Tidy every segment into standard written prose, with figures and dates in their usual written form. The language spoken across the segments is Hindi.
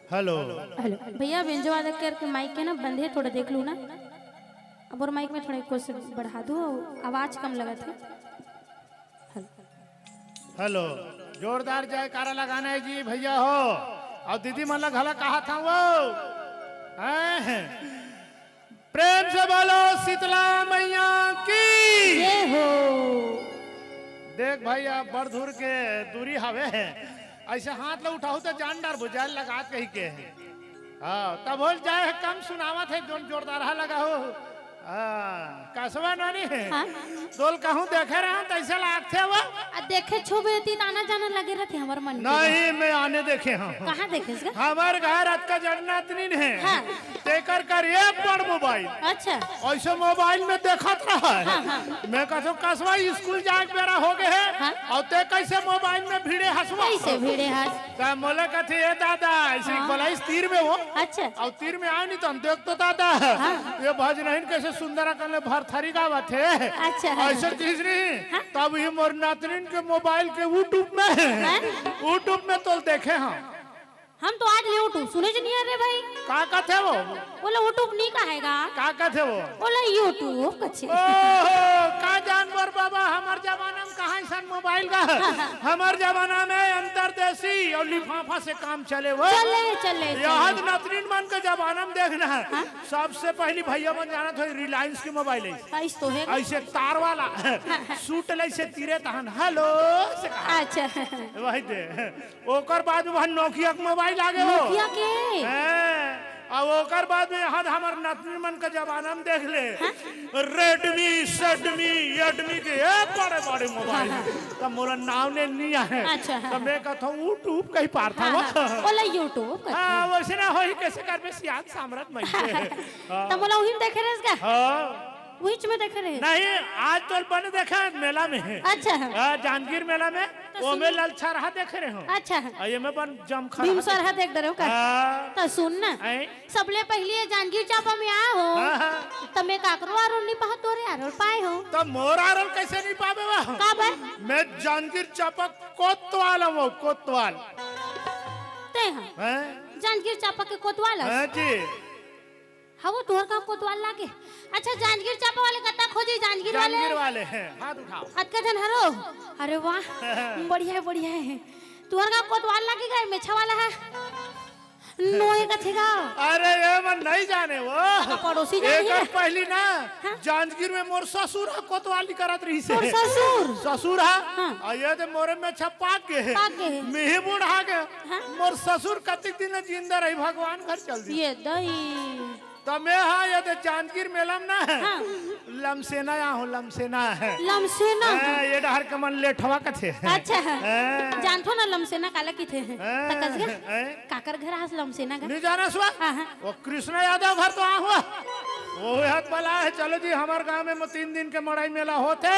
हेलो। हेलो भैया बेंजवा देख करके माइक के ना बंद है, थोड़ा देख लूँ ना। अब और माइक में थोड़ा कुछ बढ़ा दो, आवाज कम लगा था। हेलो, जोरदार जयकारा लगाना है जी भैया हो। और दीदी मन घला कहा था वो हैं? प्रेम से बोलो शीतला मैया की। ये हो देख भैया बड़ दूर के दूरी हवे है, ऐसे हाथ ले उठाओ तो जान डार बुझाल लगा कही के है। हाँ तब बोल जाए कम सुनावत है जोन जोरदार लगा हो। कसवा नानी हाँ? दोल कहूँ देखे रहे तो ऐसा लागते वो देखे छुबे ती आना जाना लगे रहते हमारे मन में। नहीं मैं आने देखे हाँ। कहाँ देखे इसका? हमारे घर आज का जन्नतनी है। हाँ। तेकर कर ये बड़ मोबाइल। अच्छा ऐसे मोबाइल में देखत रहा है। हाँ, हाँ। मैं कहता हूँ कसवा स्कूल जाए बेरा हो गए है। हाँ। और ते कैसे मोबाइल में भीड़े हंसवा कैसे भिड़े हाथ? तो मोले कहते ये दादा ऐसे हाँ। बोला इस तीर में हो। अच्छा और तीर में आए नहीं तो हम देख तो दादा ये भज नहीं कैसे सुंदर करने भरथरी गावत है। अच्छा। ऐसे चीज नहीं तब ये मोर नातनीन के मोबाइल के यूट्यूब में तो देखे हम तो आज यूट्यूब सुने नहीं आ रहे भाई। का कहते वो बोला यूट्यूब नहीं कहेगा, का कहते वो बोला यूट्यूब कच्छे। ओहो का जानवर बाबा हमार जमाना में कहाँ इंसान मोबाइल का हमार जमाना में अंतरदेशी और लिफाफा से काम चले वो चले यहाँ नातनीन मन के जमाना में देखना है। सबसे पहली भैया मन जाना था रिलायंस की मोबाइल है तो है ऐसे तार वाला सूट ले से तीरे तहन हेलो से कहा। अच्छा वही दे ओकर बाद वह नोकिया के मोबाइल आगे हो नोकिया के और ओकर बाद में यहाँ हमार नातनी मन का जमाना में देख ले रेडमी सेडमी एडमी के बड़े बड़े मोबाइल तब मोरा नाम ने नहीं है। अच्छा तो मैं कहता हूँ यूट्यूब कहीं पार था बोला यूट्यूब हाँ वैसे ना हो ही कैसे कर में सियाद सामरत में तो बोला वही देखे रहे इसका हाँ वही में देखे रहे नहीं आज तो बन देखा मेला में है। अच्छा जानकीर मेला में वो में ललछा रहा देख रहे हो। अच्छा ये में बन जम खा भीम सर देख दे रहे हो का तो सुन ना सबले पहले जानकीर चापा में आया हो तो मैं काकरो आरोल नहीं पाहा तोरे आरोल पाए हो तो मोर आरोल कैसे नहीं पावे वह का बर मैं जानकीर चापा कोतवाल हूँ कोतवाल ते हां जानकीर चापा के कोतवाल हां जी हाँ वो तोहर का कोतवाल लागे। अच्छा जानकीर चापा वाले कत्ता खोजी जानकीर वाले हैं हाथ उठाओ हाथ का जन हरो अरे वाह बढ़िया है तोहर का कोतवाल लागे गए मेछा वाला है नोए का थेगा। अरे ये मन नहीं जाने वो पड़ोसी एक पहली ना जानकीर में मोर ससुर कोतवाली करत रही से ससुर है ये तो मोरे में छपा के मिही बुढ़ा के मोर ससुर कतिक दिन जिंदा रही भगवान घर चल दी ये दही तो मैं हाँ ये तो जानकीर मेला में ना है लमसेना यहाँ हूँ लमसेना ये डहर के मन लेठवा का थे। अच्छा जानथो ना लमसेना काला की थे काकर घर हास लमसेना घर नहीं जाना सुआ वो कृष्ण यादव घर तो आ हुआ वो हाथ वाला है। चलो जी हमारे गांव में 3 दिन के मड़ाई मेला होते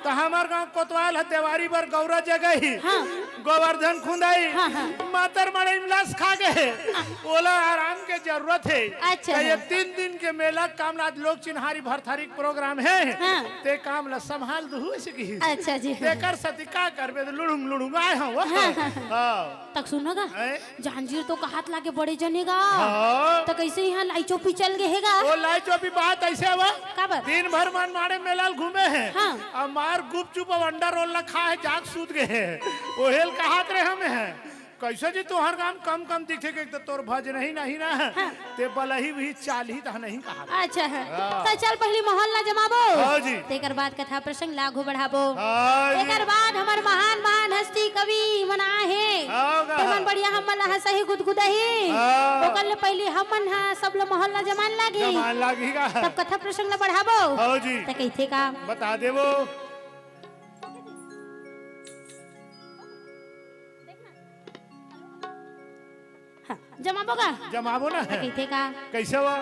तो हमारे गांव कोतवाल है देवारी पर गौरा जगह गोवर्धन खुदाई मातर मड़ाई मिलास खा गए बोला आराम के जरूरत है। अच्छा ये 3 दिन के मेला काम आज लोग चिन्हारी भरथारी प्रोग्राम है ते काम ला संभाल दू की। अच्छा जी तेकर सती का करबे लुड़ुंग आए हम तक सुनोगा जानजीर तो कहत लागे बड़े जनेगा तो कैसे यहाँ लाई चौपी चल गएगा वो लाई चौपी बात ऐसे हुआ दिन भर मन मारे मेला घूमे हैं और मार गुपचुप अंडा रोल खा है जाग सूत गए हैं वो हेल कहात रहे हमें है कैसे जी तोहर काम कम दिखे के तो तोर भज नहीं ना ते बलही भी चाल ही नहीं कहा। अच्छा तो चल पहली मोहल्ला जमाबो जी तेकर बाद कथा प्रसंग लागू बढ़ाबो तेकर बाद हमार महान हस्ती कवि मना है मन बढ़िया हमन ला सही गुदगुदही ओकर ले पहली हमन हा सब लो मोहल्ला जमान लागीगा तब कथा प्रसंग ला बढ़ाबो जी त कइथे का बता देबो जमाबो ना कइथे का कैसे हुआ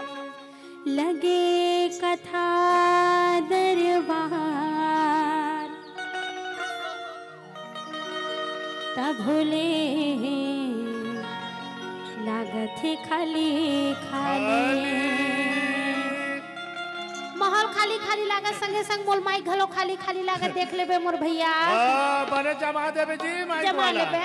लगे कथा दरबार तब भोले लागत है खाली माहौल खाली लागत संगे संग मोल माई घलो खाली लागत देख लेबे मोर भैया बने जमा देबे जी माई जमा लेबे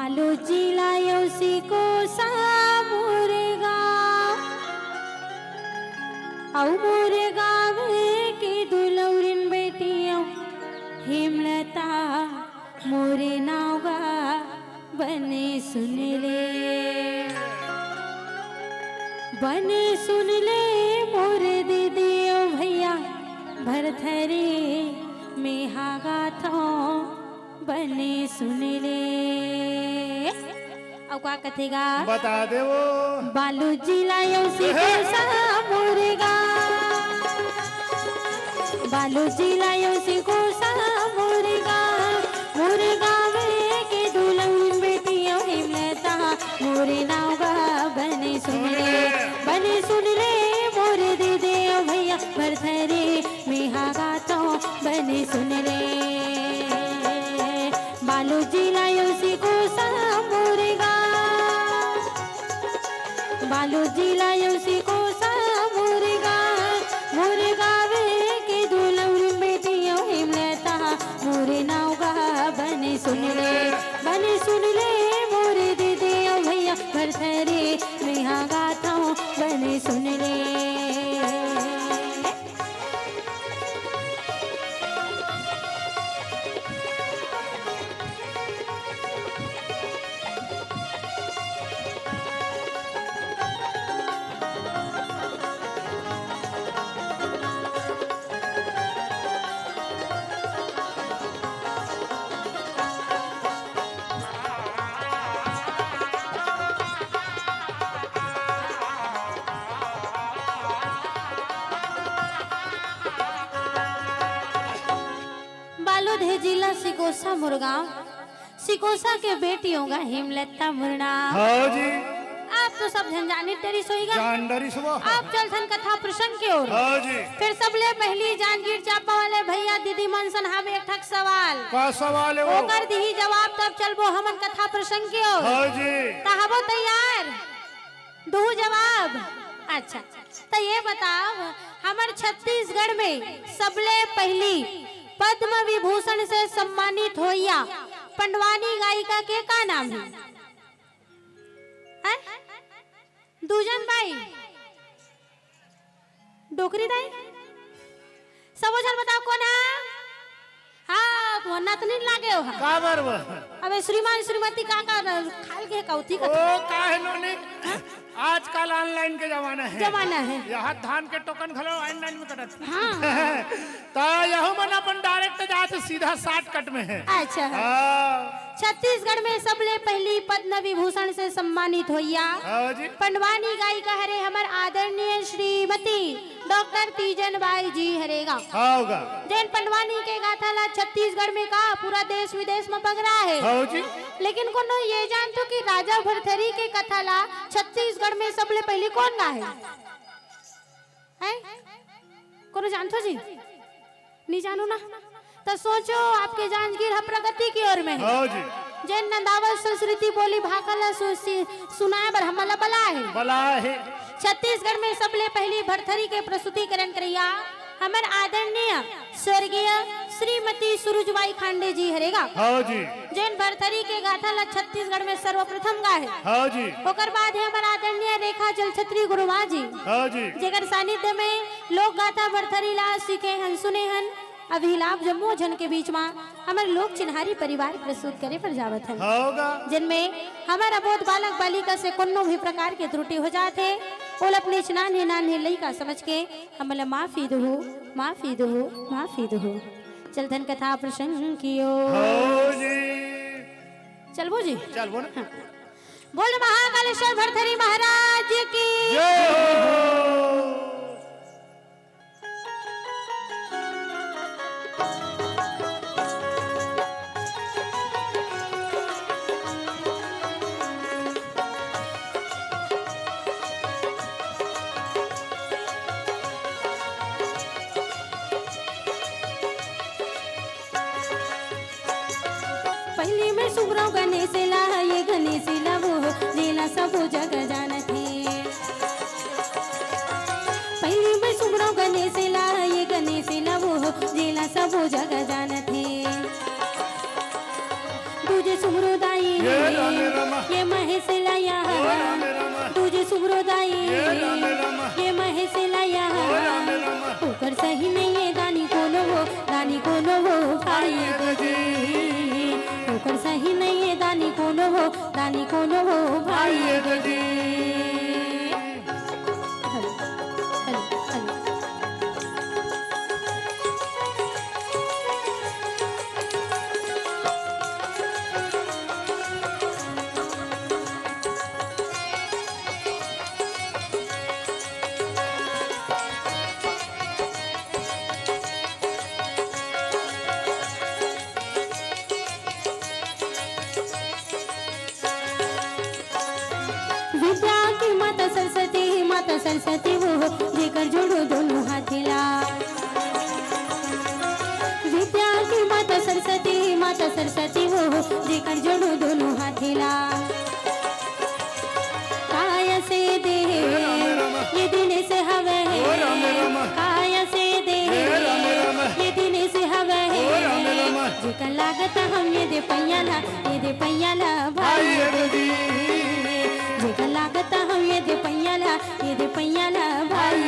बालू जिला योसी को सामुरेगा औ मोरे गाँव के दुलौरिन बेटियों हेमलता मोरे नावगा बने सुन ले मोरे दीदियों भैया भरथरे में हागा थो बने सुन ले। अब क्या कथेगा बता दे वो बालू जिला योसी को सामुरेगा बालू जिला योसी को सामुरेगा मोरे गाँव के दुल्हन बेटियों हिमलता मोरे नावगा बने सुन ले मोरे दीदे भैया भरथरे में हागा तो बने सुन ले। बालू जिला योसी को सामुरेगा बालू जिला योसी को सामुरेगा मोरे गावे के दुलौरी बेटियों हिमलता मोरे नावगा बने सुन ले मोरे दीदे भैया भरथरे में हागा तो बने सुन ले। जिला सिकोसा मुरगांव सिकोसा के बेटियों का हेमलता मुरना। हाँ जी आप तो सब झंझानी डरी सोईगा जानडरी सुबह आप चलथन कथा प्रसंग की ओर। हाँ जी फिर सबले पहली जांजगीर चापा वाले भैया दीदी मनसन हम एक ठक सवाल का सवाल है वो ओकर दी जवाब तब चलबो हमन कथा प्रसंग की ओर। हाँ जी कहावो तैयार दो जवाब। अच्छा तो ये बताओ हमारे छत्तीसगढ़ में सबले पहली पद्म विभूषण से सम्मानित होइया पंडवानी गायिका के का नाम है? दूजन बाई डोकरी दाई सब जन बताओ कौन है? हाँ तो नतनी लागे हो का बरवा अबे श्रीमान श्रीमती का खाल के कौती का ओ काहे नोनी आजकल ऑनलाइन के जमाना है यहाँ धान के टोकन खलो ऑनलाइन में कटत हाँ तो यहू मन अपन डायरेक्ट जाते सीधा 60 कट में है। अच्छा छत्तीसगढ़ में सबले पहली पद्म विभूषण से सम्मानित होइया पंडवानी गायिका हरे हमर आदरणीय श्रीमती डॉक्टर तीजन बाई जी हरेगा जैन पंडवानी के गाथा ला छत्तीसगढ़ में का पूरा देश विदेश में पगरा है। लेकिन कोनो ये जान तो कि राजा भरथरी के कथा ला छत्तीसगढ़ में सबले पहले कौन गा है? कोनो जानतो जी नहीं जानो ना तो सोचो आपके जांजगीर प्रगति की ओर में है जैन नंदावल संस्कृति बोली भाखला सुनाए बर हमला बला है। छत्तीसगढ़ में सबले पहली भरथरी के प्रस्तुतिकरण करिया हमर आदरणीय स्वर्गीय श्रीमती सुरुजबाई खांडे जी हरेगा जैन भरथरी के गाथा ला छत्तीसगढ़ में सर्वप्रथम गा है। ओकर बाद है हमर आदरणीय रेखा जलछत्री गुरुमा जी जेकर सानिध्य में लोक गाथा भरथरी ला सीखे हन सुने हन अभिलाप जम्मू जन के बीच में हमारे लोक चिन्हारी परिवार प्रस्तुत करे पर जावत है जिनमें हमारा बोध बालक बालिका से कोनो भी प्रकार के त्रुटि हो जाते ओल अपने नान्हे लइका समझ के हमला माफी दो चलथन कथा प्रसंग कियो चलबो जी चलबो ना बोल महाकालेश्वर भरथरी महाराज की पहली में सुब्रव गणेश ला ये गणेश ला वो जिला सब जग जानते पहली में सुब्रव गणेश ला ये गणेश ला वो जिला सब जग जानते दूजे सुमरोदाई ये रामे रामा ये महेश लाया ओ रामे रामा तुझे सुमरोदाई ये रामे रामा ये महेश लाया ओ रामे रामा ऊपर सही नहीं है दानी कोनो वो भाई जी ऊपर सही नहीं है दानी कोनो वो भाई जी हेलो हेलो विद्या की माता सरस्वती वो जेकर जोड़ो दोनों हाथिला विद्या की माता सरस्वती वो जेकर जोड़ो दोनों हाथिला काया से दे ये दिन से हवे है काया से दे ये दिन से हवे है जेकर लागत हम ये दे पैयाला भाई जेकर लागत हम ये दे पैयाला भाई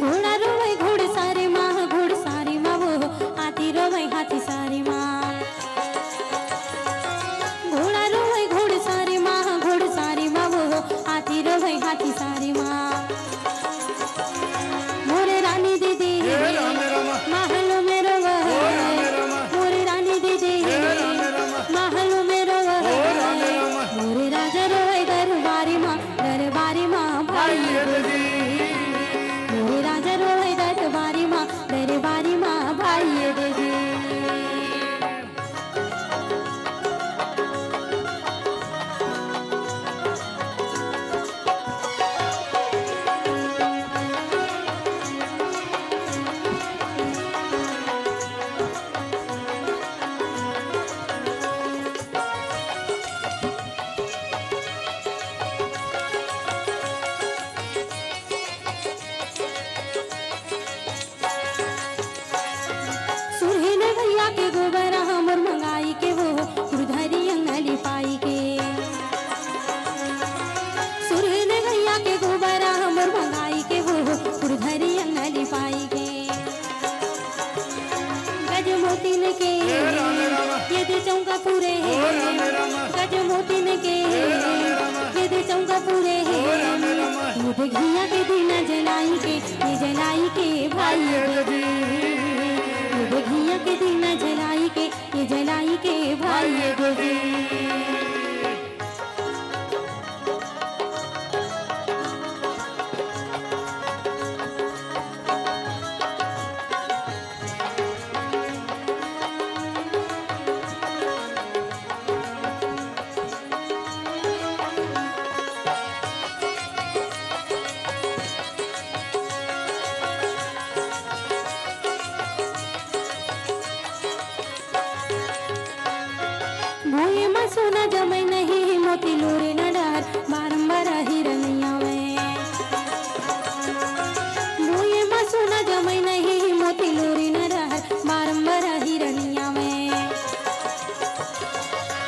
घोड़ा रोवे घोड़ सारी माँ वो हाथी रोवे हाथी सारी माँ घोड़ा रोवे घोड़ सारी माँ वो हाथी रोवे हाथी सारी माँ मोरे रानी दीदी महलों में रोवे मोरे रानी दीदी महलों में रोवे मोरे राजा रोवे दरबारी माँ भाई मोरे राजा रोए दरबारी माँ भाई देवी सुरहीने भैया के गोबर हमर मंगाई के वो उधरी अंगली पाई के सुरहीने भैया के गोबर हमर मंगाई के वो उधरी अंगली पाई के गज मोतीन के ये दे चौका पूरे गज मोतीन के ये दे चौका पूरे ये दे घिया के दीना जलाई के भाई घिया के दिन जलाई के भाई भूये माँ सोना जमै नहीं मोती लोरे न डर बारंबार हिरनिया में भूये माँ सोना जमै नहीं मोती लोरे न डर बारंबार हिरनिया में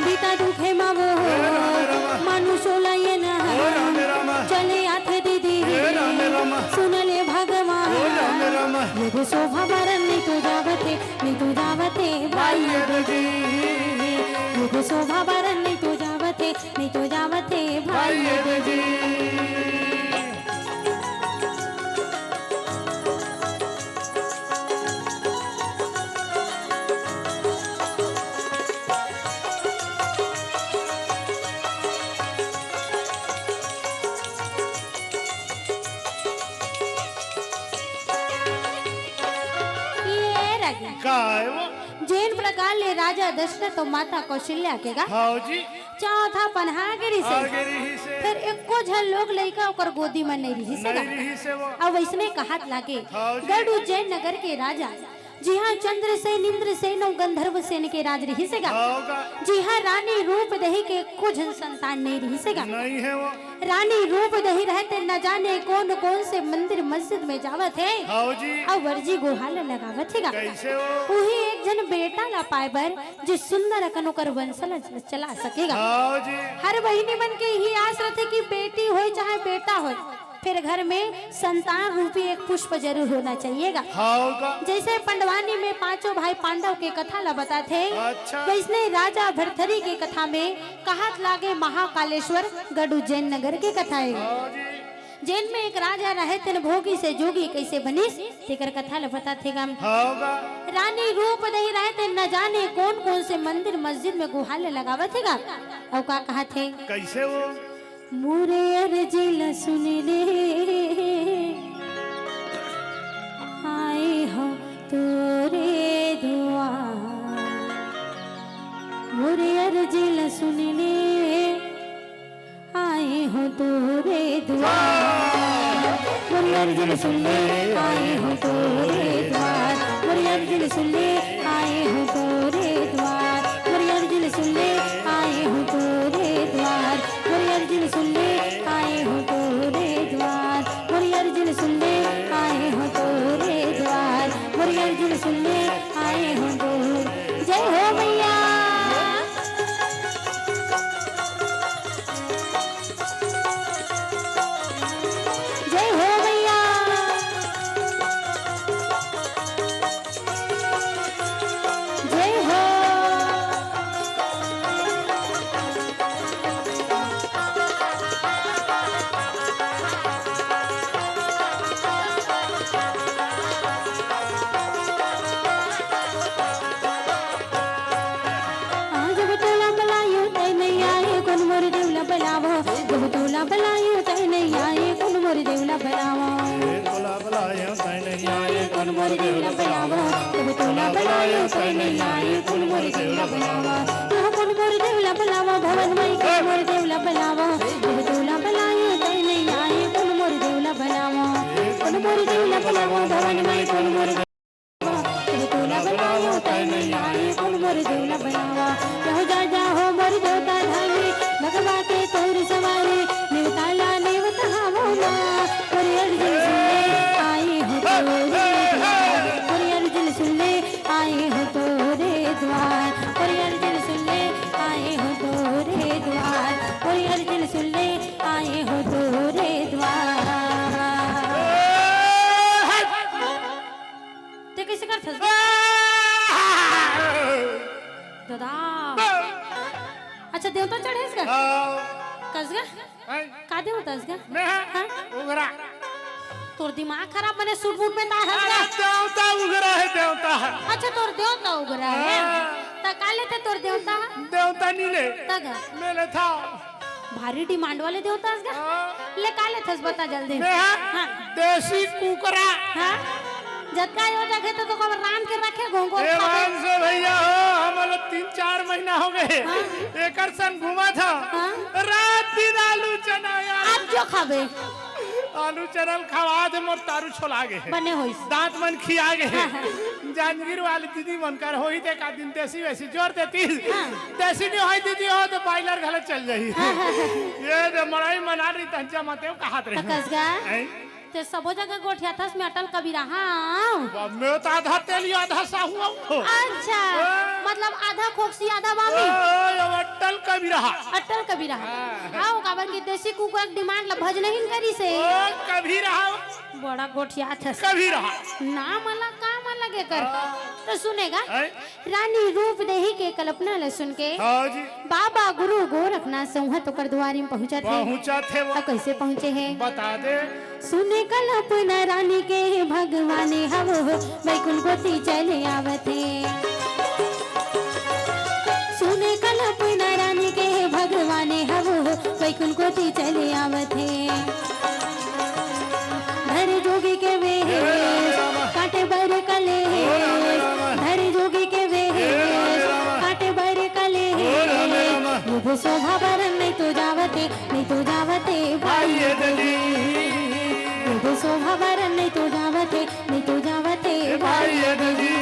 बीता दुखे माँ वो मनुष्योला ये न चले आथे दीदी सुनले भगवान ये शोभा बरन नहीं तो जावते भाई ये शोभा बरन नहीं तो जावते भाई काय वो जैन प्रकार ले राजा दशरथ और माता कौशल्या के गा हाँ जी चौथा पन्हागिरी से गिरी से फिर एको झन लोग लइका ओकर गोदी में नहीं रही से नहीं रही से वो अब वैसने कहत लागे हाँ जी। गढ़ उज्जैन नगर के राजा जी हाँ चंद्रसेन इंद्रसेन और गंधर्व सेन के राज रही सेगा होगा जी हाँ रानी रूप दही के कुछ संतान नहीं रही सेगा नहीं है वो रानी रूप दही रहते न जाने कौन कौन से मंदिर मस्जिद में जावत है हाँ जी और वर्जी गोहाल लगावत है कैसे वो वही एक जन बेटा ला पाए बर जो सुंदर अकन ओकर वंशल चला सकेगा हाँ जी हर बहिनी मन के ही आस रहते कि बेटी हो चाहे बेटा हो फिर घर में संतान रूपी एक पुष्प जरूर होना चाहिएगा होगा जैसे पंडवानी में पांचों भाई पांडव के कथा ला बताते अच्छा वैसने राजा भरथरी के कथा में कहत लागे महाकालेश्वर गढ़ उज्जैन नगर के कथा है हाँ जी जैन में एक राजा रहे तेन भोगी से जोगी कैसे बनिस तेकर कथा ला बताते गा होगा रानी रूप नहीं रहे थे न जाने कौन कौन से मंदिर मस्जिद में गुहाले लगावत है और का कहा थे कैसे वो मुरे अर्जी ला सुन ले आए हो तोरे दुआर मुरे अर्जी ला सुन ले आए हो तोरे द्वार मुरे अर्जी ला सुन ले आए हो तोरे द्वार मुरे अर्जी ला सुन ले आए हो तोरे द्वार मुरे अर्जी ला सुन ले आए हो तोरे द्वार मुरे अर्जी ला सुन ले आए हो तोरे द्वार मुरे अर्जी ला सुन ले आए हो तोरे द्वार मुरे अर्जी ला सुन ले आए हो तोरे जय हो मैया जय हो मैया जय हो आज बटोला बलायो तै नहीं आए कौन मोर देवला बलावो जब बटोला बलायो तै नहीं आए कौन मोर देवला बलावो बोला बुलाया तै नहीं आए कौन मोर देवला बलावो जब बटोला बलायो तै नहीं आए कौन मोर देवला बलावो यह कौन मोर देवला बलावो भवन मई कौन मोर देवला बलावो जब बटोला बलायो तै नहीं आए कौन मोर देवला बलावो कौन मोर देवला बलावो भवन मई कौन मोर देवला बलावो तै नहीं आए कौन मोर देवला बलावो यह जा जा हो मोर देवता धामी भगवा के तोर सवारी निवताला निवत हावो ना मोर अर्जुन सुन ले आए हो तोरे द्वार मोर अर्जुन सुन ले आए हो तोरे द्वार मोर अर्जुन सुन ले आए हो तोरे द्वार मोर अर्जुन सुन ले आए हो तोरे द्वार ते कैसे कर थस दादा अच्छा देवता चढ़ेस का कसगा का देवतास का मैं हाँ? उगरा तोर दिमाग खराब बने सूट बूट में ता हंसगा देवता उगरा है देवता है अच्छा तोर देवता उगरा है ता काले ते तोर देवता देवता नीले तगा मेले था भारी डिमांड वाले देवतास का ले काले थस बता जल्दी मैं हाँ देसी कुकरा हाँ जतका यो जगह तो कब रान के रखे घोंगो एवान से भैया हो हमारे 3-4 महीना हो गए एकर संग घुमा था रात दिन आलू चना यार आप जो खाबे आलू चना खवा दे मोर तारू छोला गे बने होइस दांत मन खिया गे जांजगीर वाली दीदी मन कर होई ते का दिन देसी वैसी जोर देती देसी नहीं होई दीदी हो तो बाइलर गलत चल जाई ये दे मड़ाई मना रही तंजा मते कहात रहे कसगा ते सबो जगह गोठिया थस में अटल कबीरा हाँ मैं तो आधा तेली आधा साहू अच्छा मतलब आधा खोक्सी आधा बामी अटल कबीरा अटल कबीरा आओ काबर की देसी कुकर डिमांड ला भज नहीं करी से कभी रहा बड़ा गोठिया थस कभी रहा नाम अलग काम अलग है कर तो सुनेगा रानी रूप देही के कल्पना ले सुन के हाँ जी बाबा गुरु गोरखनाथ संहत कर द्वारी में पहुंचा थे वो कैसे पहुंचे हैं बता दे सुने कल्पना रानी के भगवान हम वैकुंठ गोती चले आवते सुने कल्पना रानी के भगवान हम वैकुंठ गोती चले आवते धर जोगी के वे काटे बर कले धर जोगी के वे नी तू जावते भाई जी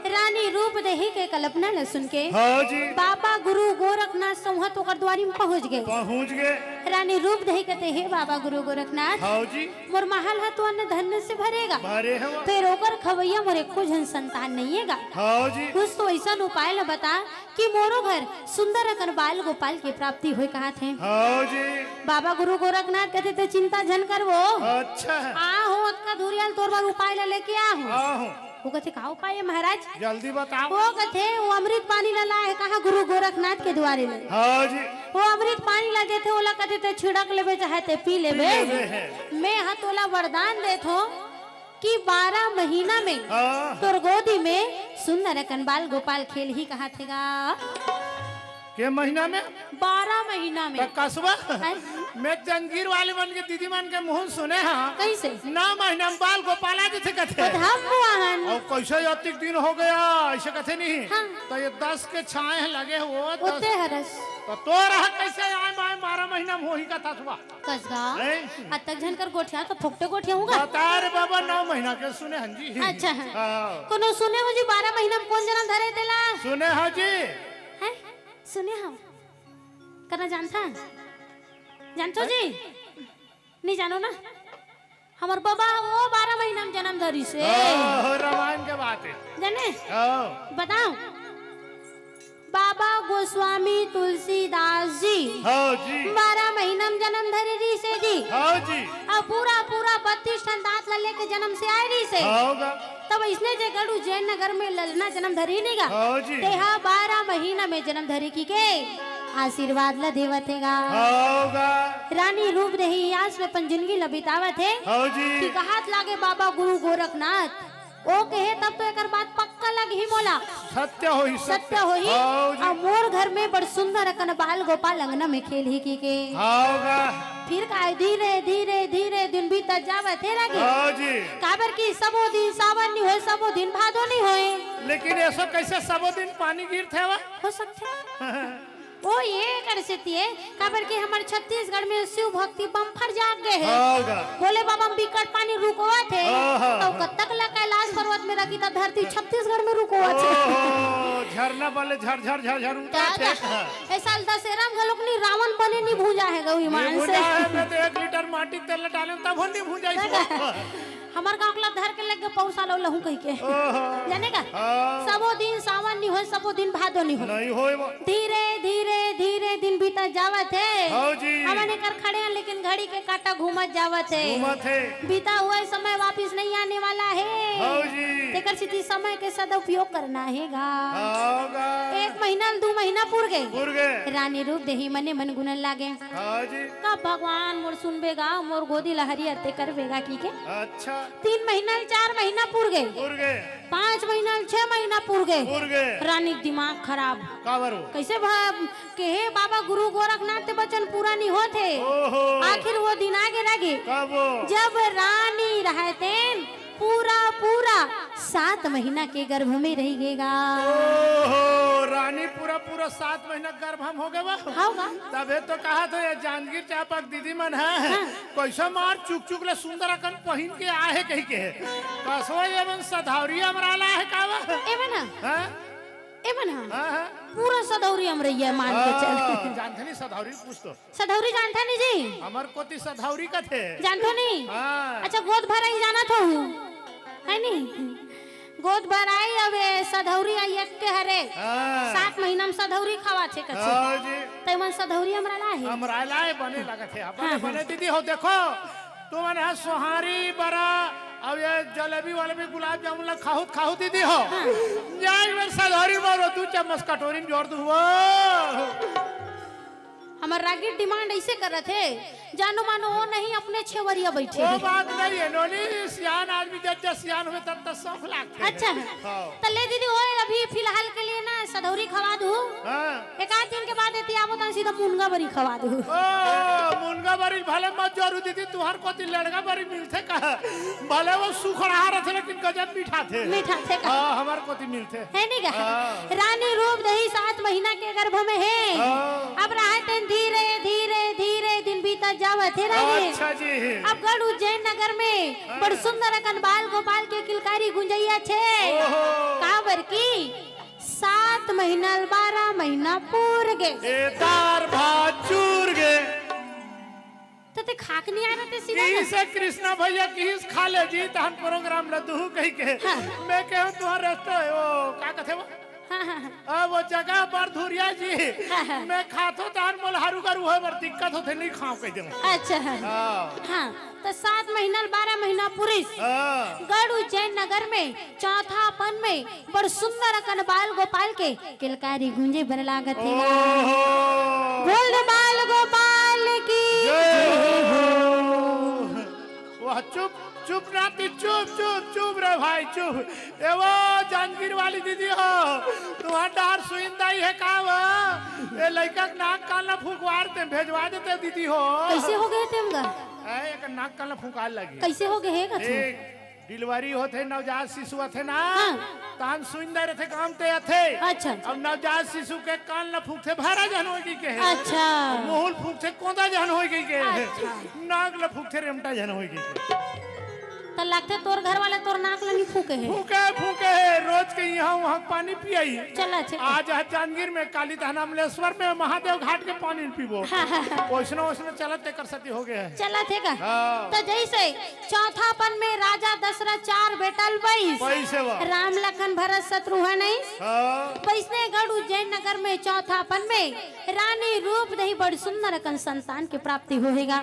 रानी रूप देही के कल्पना न सुन के हाँ जी बाबा गुरु गोरखनाथ संहत होकर द्वारी में पहुँच गए। रानी रूप देही कहते हे बाबा गुरु गोरखनाथ हाँ जी मोर महल है तो अन्न धन से भरेगा भरे फिर ओकर खवैया मोरे को जन संतान नहीं है हाँ जी कुछ तो ऐसा उपाय ल बता कि मोरो घर सुंदर अकन बाल गोपाल की प्राप्ति हुई कहा थे। हाँ जी बाबा गुरु गोरखनाथ कहते थे चिंता जन कर वो अच्छा आ हो अक्का धुरियाल तोर बार उपाय ला लेके आ हूँ वो कहते का उपाय है महाराज जल्दी बताओ। वो कहते वो अमृत पानी ला लाए कहा गुरु गोरखनाथ के द्वारे में हाँ जी वो अमृत पानी ला देते ओला कहते थे छिड़क लेबे चाहे पी लेबे मैं हतोला वरदान देथो कि 12 महीना में तोर गोदी में सुंदर कनबाल गोपाल खेल ही कहा थेगा के महीना में 12 महीना में कसबा मैं जंगीर वाले मन के दीदी मन के मुंह सुने हाँ कैसे 9 महीना में बाल गोपाला जी थे कहते और कैसे अतिक दिन हो गया ऐसे कहते नहीं तो ये 10 के छाए लगे वो हरस तो रहा कैसे आए 12 महीना में हो ही का था सुबह कसगा अतक झनकर गोठिया तो फुकटे गोठिया होगा बता रे बाबा 9 महीना के सुने हं जी अच्छा कोनो सुने हो जी 12 महीना में कौन जन्म धरे देला सुने हो जी हैं सुने हम करना जानतो जी नहीं जानो ना हमार बाबा वो 12 महीना में जन्म धरी से रामायण के बात है जाने बताओ बाबा गोस्वामी तुलसीदास जी हाँ जी 12 महीना में जन्म धरे री से जी हाँ जी अब पूरा 32 टन दांत लले के जन्म से आए री से होगा तब इसने जे गढ़ू जैन नगर में ललना जन्म धरी नहीं गा हाँ जी तेहा 12 महीना में जन्म धरी की के आशीर्वाद ला देवतेगा होगा रानी रूप रही आस में पंजिनगी लबितावत है हाँ जी कि कहात लागे बाबा गुरु गोरखनाथ ओ कहे तब तो एक बात पक्का लग ही मोला सत्य हो ही और मोर घर में बड़ सुंदर अकन बाल गोपाल अंगना में खेल ही की के होगा फिर का धीरे धीरे धीरे दिन बीत जावत है लागे हाँ जी काबर की सबो दिन सावन नहीं होए सबो दिन भादो नहीं होए लेकिन ऐसा कैसे सबो दिन पानी गिर थे हो सकते वो ये कर सकती है काबर के हमारे छत्तीसगढ़ में शिव भक्ति बम्फर जाग गए हैं बोले बाबा बिकट पानी रुकवा थे तो कतक ला कैलाश पर्वत में रखी था धरती छत्तीसगढ़ में रुकवा थे झरना वाले झरझर झरझर उठा थे ऐसा दशहरा में लोग नहीं रावण बने नहीं भूजा है गौ ईमान से मैं तो 1 लीटर माटी तेल डाले तब नहीं भूजा हमार गांव के धर के लग पौसा लो लहू कह के जाने का सबो दिन सावन नहीं हो सबो दिन भादो नहीं हो धीरे धीरे धीरे दिन बीता जावत है हमने कर खड़े हैं लेकिन घड़ी के काटा घूमत जावत है बीता हुआ समय वापस नहीं आने वाला है तेकर सिद्धि समय के सदुपयोग करना है गा 1 महीना 2 महीना पुर गए रानी रूप देही मने मन गुनन लागे का भगवान मोर सुनबेगा मोर गोदी लहरी अते करबेगा की के अच्छा 3 महीना 4 महीना पुर गए 5 महीना 6 महीना पुर गए रानी दिमाग खराब कैसे के हे बाबा गुरु गोरखनाथ के वचन पूरा नहीं होते आखिर वो दिन आगे लगे जब रानी रहते पूरा 7 महीना के गर्भ में रहेगा रानी पूरा 7 महीना गर्भ हम हो गए तबे तो कहा तो ये जानगीर चापक दीदी मन है कैसा मार चुक ले सुंदर अकन पहिन के आहे कही के कसो एवं सधौरी हमराला है कावा एमन पूरा सधौरी हमरैया मान के चल जानथनी सधौरी पूछ तो सधौरी जानता नहीं जी हमर कोती सधौरी का थे जानतो नहीं अच्छा गोद भर ही जाना तो है नहीं गोद भर आई अब सधौरी आई एक के हरे 7 महीना में सधौरी खावा थे कछे तैमन सधौरी हमराला है बने लगा थे अपन बने दीदी हो देखो तू मन है सोहारी बरा अब ये जलेबी वाले भी गुलाब जामुन ला खाहू दीदी हो जाए मैं सधौरी मारो 2 चम्मच कटोरी में जोड़ दूँ हमार रागी डिमांड ऐसे करत है जानो मानो वो नहीं अपने छेवरिया बैठे वो बात नहीं है नोनी सियान आदमी जब सियान हुए तब तक शौक लागते हैं। अच्छा तो ले दीदी ओए अभी फिलहाल के लिए ना सदौरी खवा दूं एक आध दिन के बाद एती आबो त सीधा मुनगा बरी खवा दूं ओ मुनगा बरी भले मत जरू दीदी तुहार को ती लड़का बरी मिलथे का भले वो सुखड़ा रहथे लेकिन गजब मीठा थे का हां हमार को ती मिलथे है नी का रानी रूप दही 7 महीना के गर्भ में है अब रहते धीरे धीरे धीरे दिन बीता जावत है रानी। अच्छा जी अब गढ़ उज्जैन नगर में बड़ सुंदर कनबाल गोपाल के किलकारी गुंजैया छे काबर की 7 महीना 12 महीना पूर गए तार भात चूर गए तो ते खाक नहीं आ रहे थे सीधा से कृष्णा भैया किस खा ले जी तहन प्रोग्राम लदू कही के मैं कहूं तुम्हारे रास्ते ओ का कहते वो वो जगह पर धुरिया जी मैं खातो तान बोल हरू करू है पर दिक्कत होते नहीं खाओ कह दूं अच्छा हां तो 7 महीना 12 महीना पुरुष गढ़ उज्जैन नगर में चौथापन में बड़ सुंदर कनबाल गोपाल के किलकारी गुंजे बर लागत है बोल बाल गोपाल की वाह चुप चुप नाती चुप चुप चुप रे भाई चुप एवो जानगीर वाली दीदी हो तुम्हार डार सुइंदाई है का वो ये लड़का नाक काला फुकवार ते भेजवा देते दीदी हो कैसे हो गए थे हमका एक नाक काला फुकार लगी कैसे हो गए है एक डिलीवरी होते नवजात शिशु थे ना तान सुइंदा थे काम ते थे अच्छा अब नवजात शिशु के कान न फूक थे भारा जन हो गई के अच्छा मुहल फूक थे कोंदा जन हो गई के नाक ल फूक थे रेमटा जन हो गई के तो लगते तोर घर वाले तोर नाक ल नहीं फूके है फूके है रोज के यहाँ वहाँ पानी पियाई चला आज जानगीर में काली तहना मलेश्वर में महादेव घाट के पानी पीबो वैसनो चलत कर सती हो गए चला थे का तो जैसे चौथापन में राजा दशरथ 4 बेटल 22 राम लखन भरत शत्रुघ्न नहीं वैसने गढ़ उज्जैन नगर में चौथापन में रानी रूप दही बड़ी सुंदर कन संतान की प्राप्ति होगा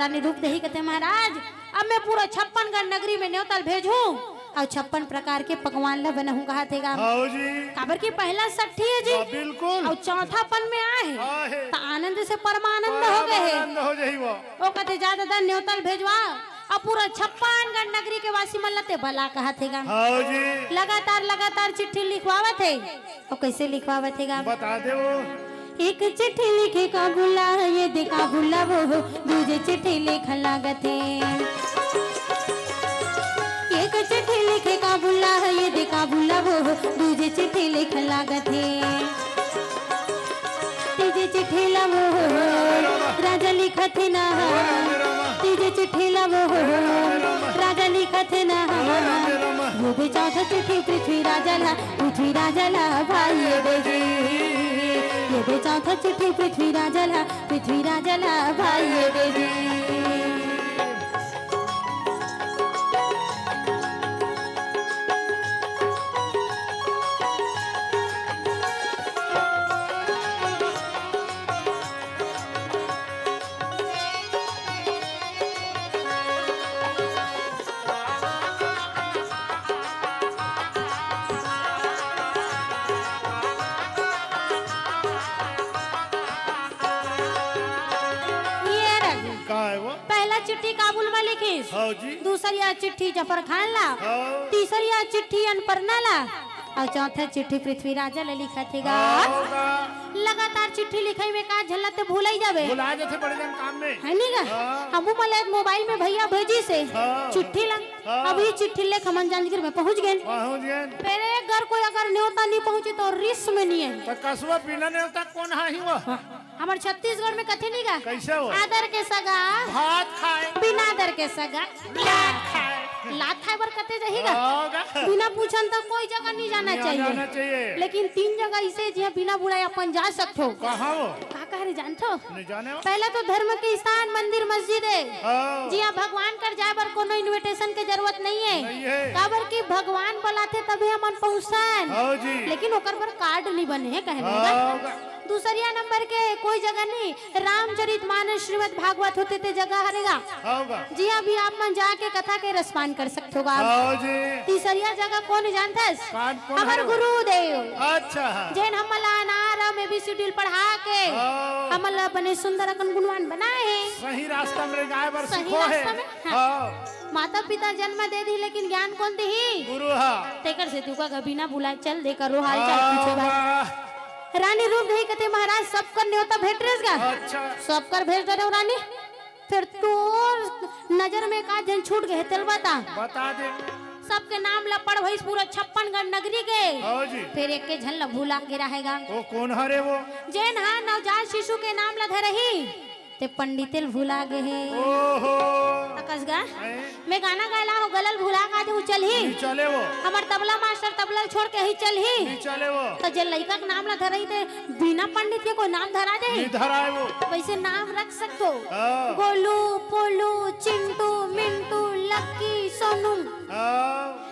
रानी रूप दही कहते महाराज अब मैं पूरा 56गढ़ नगरी में न्योतल भेजूं और 56 प्रकार के पकवान ला बनाऊं कहा थे काबर की पहला 60 है जी बिल्कुल और चौथापन में आए तो आनंद से परमानंद हो गए वो कहते ज्यादा न्योतल भेजवा अब पूरा 56गढ़ नगरी के वासी मल्लते भला कहा थे लगातार चिट्ठी लिखवावा थे और कैसे लिखवावा थे बता दे वो एक चिट्ठी लिखे का बुला ये देखा बुला वो दूजे चिट्ठी लिख लागते एक चिट्ठी लिखे का बुला ये देखा बुला वो दूजे चिट्ठी लिख लागते तीजे चिट्ठी लावो राजा लिखत ना तीजे चिट्ठी लावो राजा लिखत ना वो भी चौथा चिट्ठी पृथ्वी राजा ला भाई ये भी चौथा चिट्ठी पृथ्वी राजा ला भाई बेबी चिट्ठी काबुल में लिखिस दूसरी चिट्ठी जफर खान ला तीसरी चिट्ठी अनपरना ला और चौथा चिट्ठी पृथ्वी राजा ले लिखा थेगा लगातार चिट्ठी लिखाई में का झल्ला ते भूल ही जावे भुला जाते बड़े दिन काम में है नी का हमू मले मोबाइल में भैया भेजी से चिट्ठी ला अभी चिट्ठी ले खमन जानगीर में पहुंच गए मेरे घर कोई अगर न्योता नहीं पहुंचे तो रिस में नहीं है तो कसवा बिना न्योता कौन ही वो हमारे छत्तीसगढ़ में कथे नहीं का कैसे हो आदर के सगा भात खाए बिना आदर के सगा लात खाए बर कते जहीगा बिना पूछन तो कोई जगह नहीं जाना चाहिए लेकिन 3 जगह इसे जिया बिना बुलाए अपन जा सकते हो कहां हो का कह रे जानथो नहीं जाने हो पहला तो धर्म के स्थान मंदिर मस्जिद है जिया भगवान कर जाए बर कोनो इनविटेशन के जरूरत नहीं है काबर की भगवान बुलाते तभी हमन पहुंचन लेकिन ओकर पर कार्ड नहीं बने है कहने दूसरिया नंबर के कोई जगह नहीं, रामचरितमानस श्रीमद् भागवत होते थे जगह हरेगा। जी हाँ, अभी आप मन जाके कथा के रसपान कर सकते हो। तीसरिया जगह कौन जानता है? हमारे गुरुदेव। अच्छा जैन हमला नारा में भी शेड्यूल पढ़ा के हमला बने सुंदर अकन गुणवान बनाए हैं। सही रास्ता में गाय बर सही सीखो है। रास्ता में, हाँ। माता पिता जन्म दे दी लेकिन ज्ञान कौन दे ही? गुरु हा। तेकर से तू का कभी ना बुलाए, चल देकर रो हाल चाल पूछे भाई। रानी रूप दही कते महाराज सबकर न्योता भेट रेस का। अच्छा सबकर भेज दे रहे रानी। फिर तोर नजर में का जन छूट गए तेल बता दे। सबके नाम ला पढ़ भई पूरा 56गढ़ नगरी के। जी। फिर एक के झल भूला के रहेगा। वो कौन हरे वो? जैन हाँ नवजात शिशु के नाम ला धरही ते पंडितेल भूला गे है। ओहो कसगा मैं गाना गायला हो गलल भूला का जो चल ही चले वो। हमार तबला मास्टर तबला छोड़ के ही चल ही चले वो। तो जे लड़का का नाम ला धरई ते बिना पंडित के कोई नाम धरा दे? धराए वो। वैसे नाम रख सकतो। गोलू पोलू चिंटू मिंटू लक्की सोनू।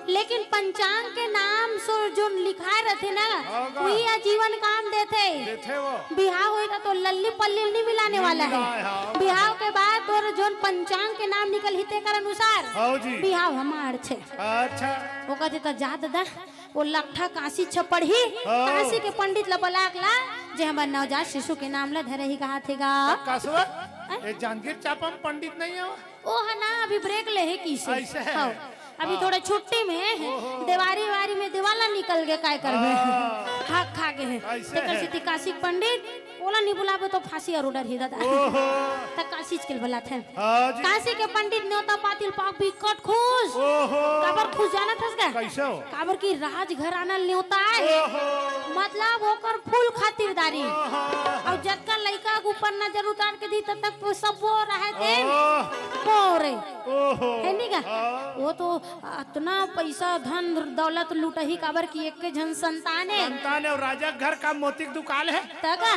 लेकिन पंचांग के नाम सो जो लिखाए रहते ना वही आजीवन काम देते वो। बिहार होएगा तो लल्ली पल्ली नहीं मिलाने वाला है। बिहार के बाद और जो पंचांग के नाम निकल हिते कर अनुसार बिहार हमार छे। अच्छा वो कहते तो जा दादा वो लट्ठा काशी छपड़ ही काशी के पंडित ला बलाक ला जे हमार नवजात शिशु के नाम ला धरे ही कहा थेगा। कसवा ए जांगीर चापा में पंडित नहीं है ओ है ना अभी ब्रेक ले है किसे ऐसे है। अभी थोड़ा छुट्टी में दिवारी वारी में दिवाला निकल गए काय करबे हाथ खा के है तेकर सिटी काशी पंडित ओला नहीं बुलाबे तो फांसी और ऑर्डर ही दादा त काशी के बुला थे। काशी के पंडित न्योता पातिल पाक भी कट खुश काबर खुश जाना था का कैसे हो? काबर की राज घराना न्योता है मतलब होकर फूल खातिरदारी और जतका लड़का ऊपर नजर उतार के दी तब तक सब वो रहे थे मोरे है नहीं का वो तो इतना पैसा धन दौलत लूटा ही काबर की एक के जन संतान है और राजा घर का मोतिक दुकान है तका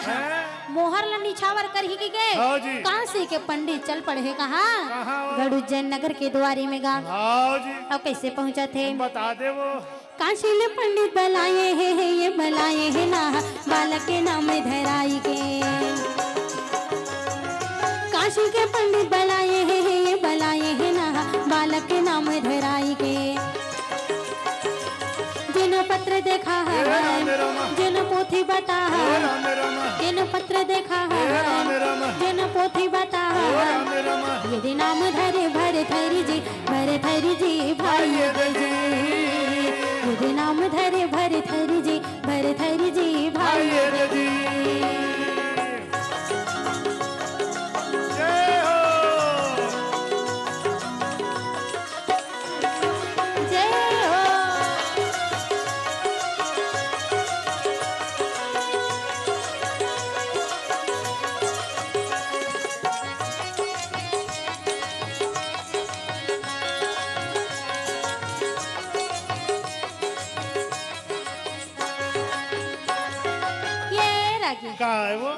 मोहर ला निछावर कर ही गए काशी के पंडित चल पड़े कहाँ गढ़ उज्जैन नगर के द्वारी में गा। अब कैसे पहुँचा थे बता दे वो। काशी ले पंडित बलाए है ये बलाए है ना बालक के नाम धराई के। काशी के पंडित बलाए है ये बलाए है ना बालक के नाम धराई के। जिन पत्र देखा है जिन पोथी बता है जिन पत्र देखा है जिन पोथी बता है यदि नाम धरे भर थरी जी भाई यदि नाम धरे भर थरी जी भाई।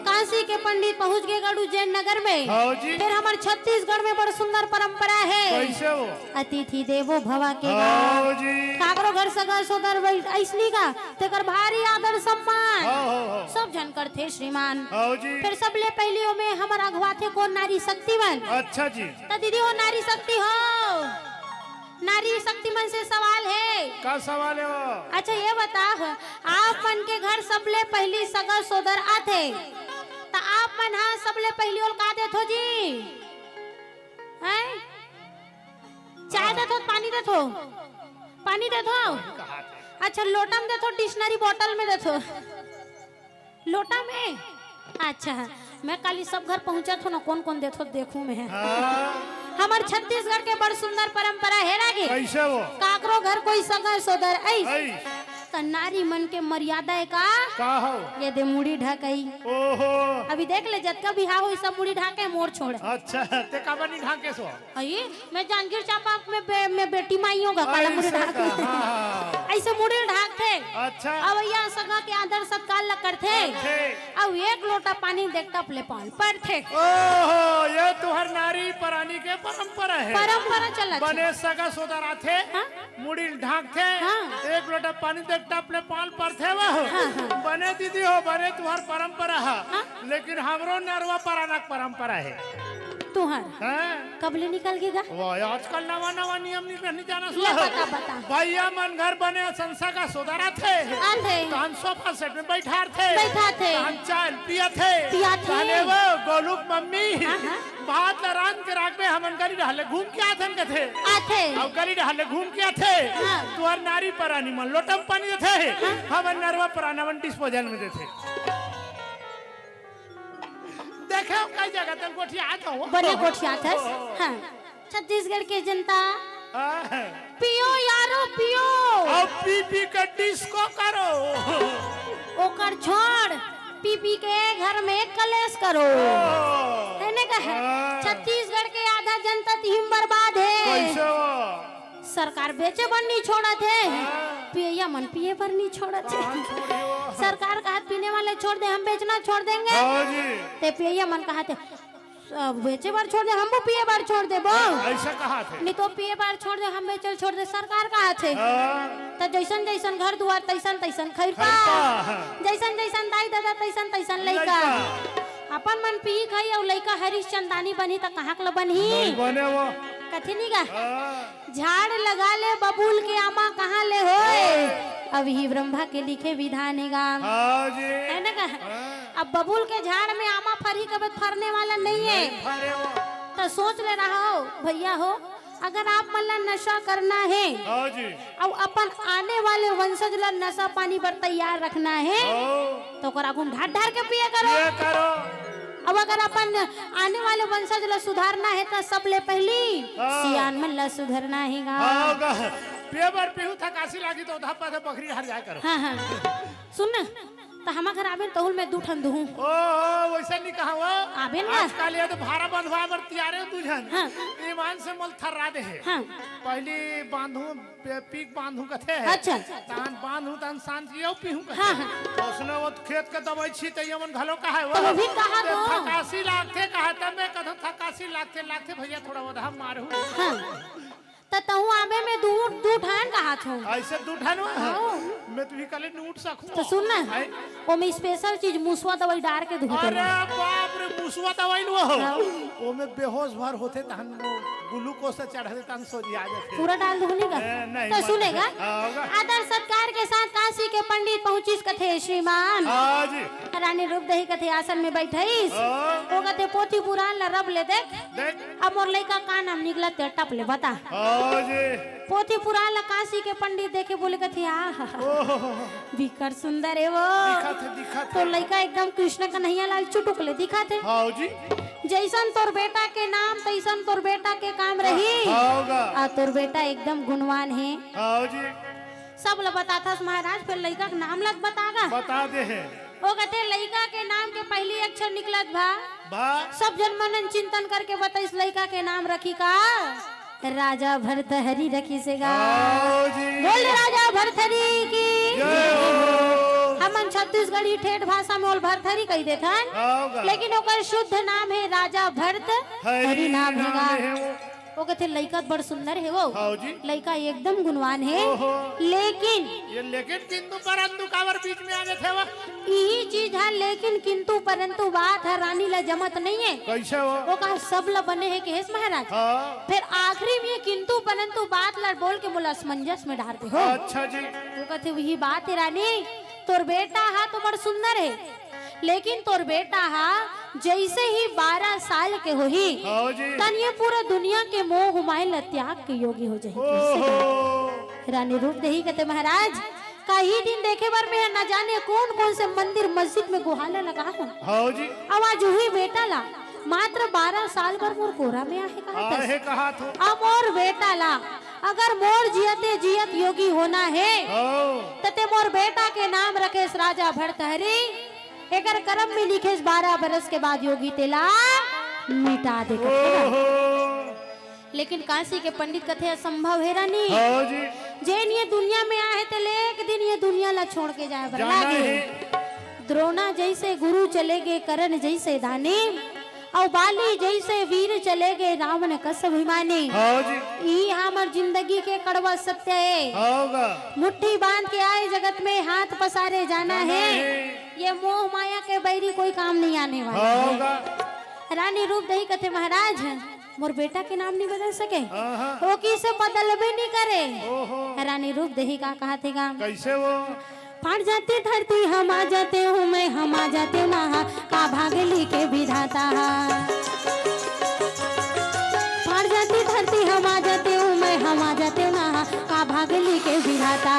काशी के पंडित पहुंच गए गढ़ उज्जैन नगर में। फिर हमारे छत्तीसगढ़ में बड़ा सुंदर परंपरा है कैसे वो? अतिथि देवो भवा के काकरो घर सगा सोदर ऐसनी का तेकर भारी आदर सम्मान सब जन करते श्रीमान। फिर सबले पहले में हमारा अगवा थे कौन नारी शक्तिमान। अच्छा जी तो दीदी वो नारी शक्ति हो नारी शक्तिमान से सवाल है। क्या सवाल है वो? अच्छा ये बताओ आप मन के घर सबले पहली सगा सोदर आते तो आप मन हाँ सबले पहली ओल का देत हो जी हैं? चाय देत हो पानी देत हो अच्छा लोटा में देत हो डिक्शनरी बोतल में देत हो लोटा में। अच्छा मैं कल सब घर पहुंचा था ना कौन कौन देखो देखूं मैं हमारे छत्तीसगढ़ के बड़ सुंदर परंपरा है रागी कैसे वो? काकरो घर कोई सगा सोदर नारी मन के मर्यादा है का हो? ये दे मुड़ी ढकई। ओहो अभी देख ले जतका बिहार हो सब मुड़ी ढाके मोर छोड़। अच्छा ते काबर नहीं ढाके सो? अये मैं जांगीर चापा में बेटी माई होगा काला मुड़ी ढाके ऐसे मुड़ी ढाकते। अच्छा अब यहाँ सगा के आदर सत्कार ल करते अब एक लोटा पानी देखता अपने पान पर थे। ओहो ये तुहर नारी परानी के परंपरा है परंपरा चला बने सगा सोदरा थे हाँ? मुड़ी ढाक थे हाँ। एक लोटा पानी देख टपले पाल पर थे वह बने दीदी हो बने तुम्हार परंपरा है लेकिन हमरो नरवा परानक परंपरा है तुहार हैं? कब ले निकल गएगा वो आजकल नवा नवा नियम नहीं जाना ले बता बता भैया मन घर बने संसा का सोदरा थे आंधे तो हम सोफा सेट में बैठा थे हम चाय पिया थे पिया वो गोलू मम्मी हाँ। भात रान के राख में हमन गली रहले घूम के आथन के थे आथे अब गली रहले घूम के थे हाँ। तुअर नारी परानी मन लोटम पानी थे हमन नरवा परानवन डिस्पोजल में थे देखे कई जगह तक गोठिया आ जाओ बने गोठिया थे हां छत्तीसगढ़ के जनता पियो यारो पियो अब पी पी के डिस्को करो ओकर छोड़ पी पी के घर में कलेश करो है ने कहे छत्तीसगढ़ के आधा जनता तीन बर्बाद है कैसे वो सरकार बेचे पर नहीं छोड़ा थे पिया मन पिए पर नहीं छोड़ा थे सरकार कहा पीने वाले छोड़ दे हम बेचना छोड़ देंगे ते पिया मन कहा थे बेचे बार छोड़ दे हम वो पिए बार छोड़ दे बो ऐसा कहा थे नहीं तो पिए बार छोड़ दे हम बेचल छोड़ दे सरकार कहा थे तो जैसन जैसन घर दुआर तैसन तैसन खैरपा जैसन जैसन दाई दादा तैसन तैसन लइका अपन मन पी खाई और लइका हरीश चंदानी बनी त कहां के बनी बने वो कथी नहीं का झाड़ लगा ले बबूल के आमा कहाँ ले होए अब ही ब्रह्मा के लिखे विधान है ना का अब बबूल के झाड़ में आमा फरी कभी फरने वाला नहीं है तो सोच ले रहा हो भैया हो अगर आप मल्ला नशा करना है और अपन आने वाले वंशज ला नशा पानी पर तैयार रखना है तो ढार ढार के पिया करो अब अगर अपन आने वाले वंशज ला सुधारना है तो सबले पहली सियान मन ला सुधरना है पेपर पीहू था काशी लागी तो धप्पा से बकरी हर जाए करो हाँ सुन ना तो हम घर आबे तहुल में दूठन दूं ओ वैसा नहीं कहा वो आबे ना आजकल ये तो भाड़ा बंधवा पर तैयार तुझन हाँ। ईमान से मल थर्रा दे है हाँ। पहली बांधू पीक बांधू कथे अच्छा तान बांधू तान शांति यो पीहू कथे हाँ। उसने वो खेत के दवाई छी त यमन घलो का है तो भी कहा दो थकासी लागथे कहा तब मैं कथन थकासी लागथे भैया थोड़ा वधा मारू हाँ तो तहु आबे में दू ठान कहा छो ऐसे दू ठान मैं तो भी कल नूट सकूं तो सुन ना ओ में स्पेशल चीज मुसवा दवाई डाल के धुते अरे बाप रे मुसवा दवाई नो ओ में बेहोश भर होते तहन ग्लूकोज से चढ़ा दे तहन सोजी आ जाते पूरा डाल दूनी का तो सुनेगा आदर सत्कार के साथ काशी के पंडित पहुंचिस कथे श्रीमान हां जी रानी रूप दही कथे आसन में बैठईस ओ कथे पोथी पुराण ला रब ले देख अब मोर लइका का नाम निकला ते टप ले बता पोथी पुराण ला काशी के पंडित देखे बोले कथे आ विकर सुंदर है वो दिखत तो लइका एकदम कृष्ण कन्हैया लाल चुटुक ले दिखा थे हां जी जैसन तोर बेटा के नाम तैसन तोर बेटा के काम रही आ तोर बेटा एकदम गुणवान है हां जी सब ला बताता महाराज फिर लइका का नाम लग बतागा बता दे है वो कहते लइका के नाम के पहली अक्षर निकलत भा सब जन मनन चिंतन करके बताइस लइका के नाम रखी का राजा भरतहरि रखी सेगा बोल राजा भरतहरि की हमन छत्तीसगढ़ी ठेठ भाषा में भरथरी कह देता लेकिन ओकर शुद्ध नाम है राजा भरत हरि नाम है वो कहते लइका बड़ सुंदर है वो लइका एकदम गुणवान है लेकिन किंतु परंतु कावर बीच में आगे थे वो यही चीज है लेकिन किंतु परंतु बात है रानी ला जमत नहीं है कैसे वो कहा सब ला बने है कि महाराज फिर आखिरी में किंतु परंतु बात ला बोल के बोला असमंजस में डालते हो अच्छा जी वो कहते वही बात है रानी तोर बेटा हा तो बड़ सुंदर है लेकिन तोर बेटा हा जैसे ही 12 साल के हो ही तन ये पूरा दुनिया के मोह हुमायूं त्याग के योगी हो जाए रानी रूप देही कहते महाराज कई दिन देखे बार में न जाने कौन कौन से मंदिर मस्जिद में गुहाना लगा हूँ आवाज हुई बेटा ला मात्र 12 साल पर मोर कोरा में आहे कहा अब मोर बेटा ला अगर मोर जियते जियत योगी होना है तते मोर बेटा के नाम रखेस राजा भरतहरि एकर कर्म में लिखेस 12 बरस के बाद योगी तेला मिटा दे लेकिन काशी के पंडित कथे असंभव है रानी जैन ये दुनिया में आए थे एक दिन ये दुनिया ला छोड़ के जाए बरलागे द्रोणा जैसे गुरु चले गए करण जैसे दानी और बाली जैसे वीर चले गए रावण कस अभिमानी। हाँ जी ई हमर जिंदगी के कड़वा सत्य है। होगा मुट्ठी बांध के आए जगत में हाथ पसारे जाना है। ये मोह माया के बैरी कोई काम नहीं आने वाला होगा। रानी रूप दही कथे महाराज मोर बेटा के नाम नहीं बदल सके आहा। वो किसे बदल भी नहीं करे। ओहो रानी रूप दही का कहा थे गा कैसे वो फाट जाती धरती हम आ जाते हूँ मैं हम आ जाते हूँ ना का भागली के विधाता। फाट जाती धरती हम आ जाते हूँ मैं हम आ जाते हूँ ना का भागली के विधाता।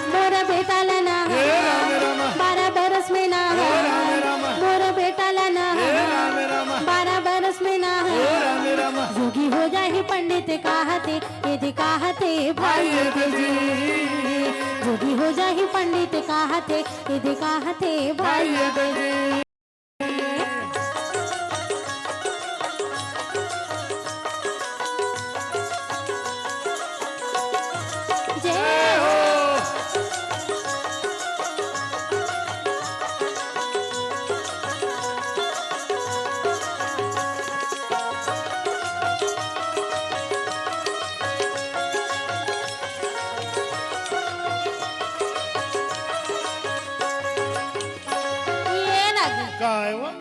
मोरा बेटा लना 12 बरस में ना मोरा बेटा लना 12 बरस में ना जोगी हो जाए पंडित कहते यदि कहते भाई जी। जोगी हो जाए पंडित कहते यदि कहते भाई जी। जय हो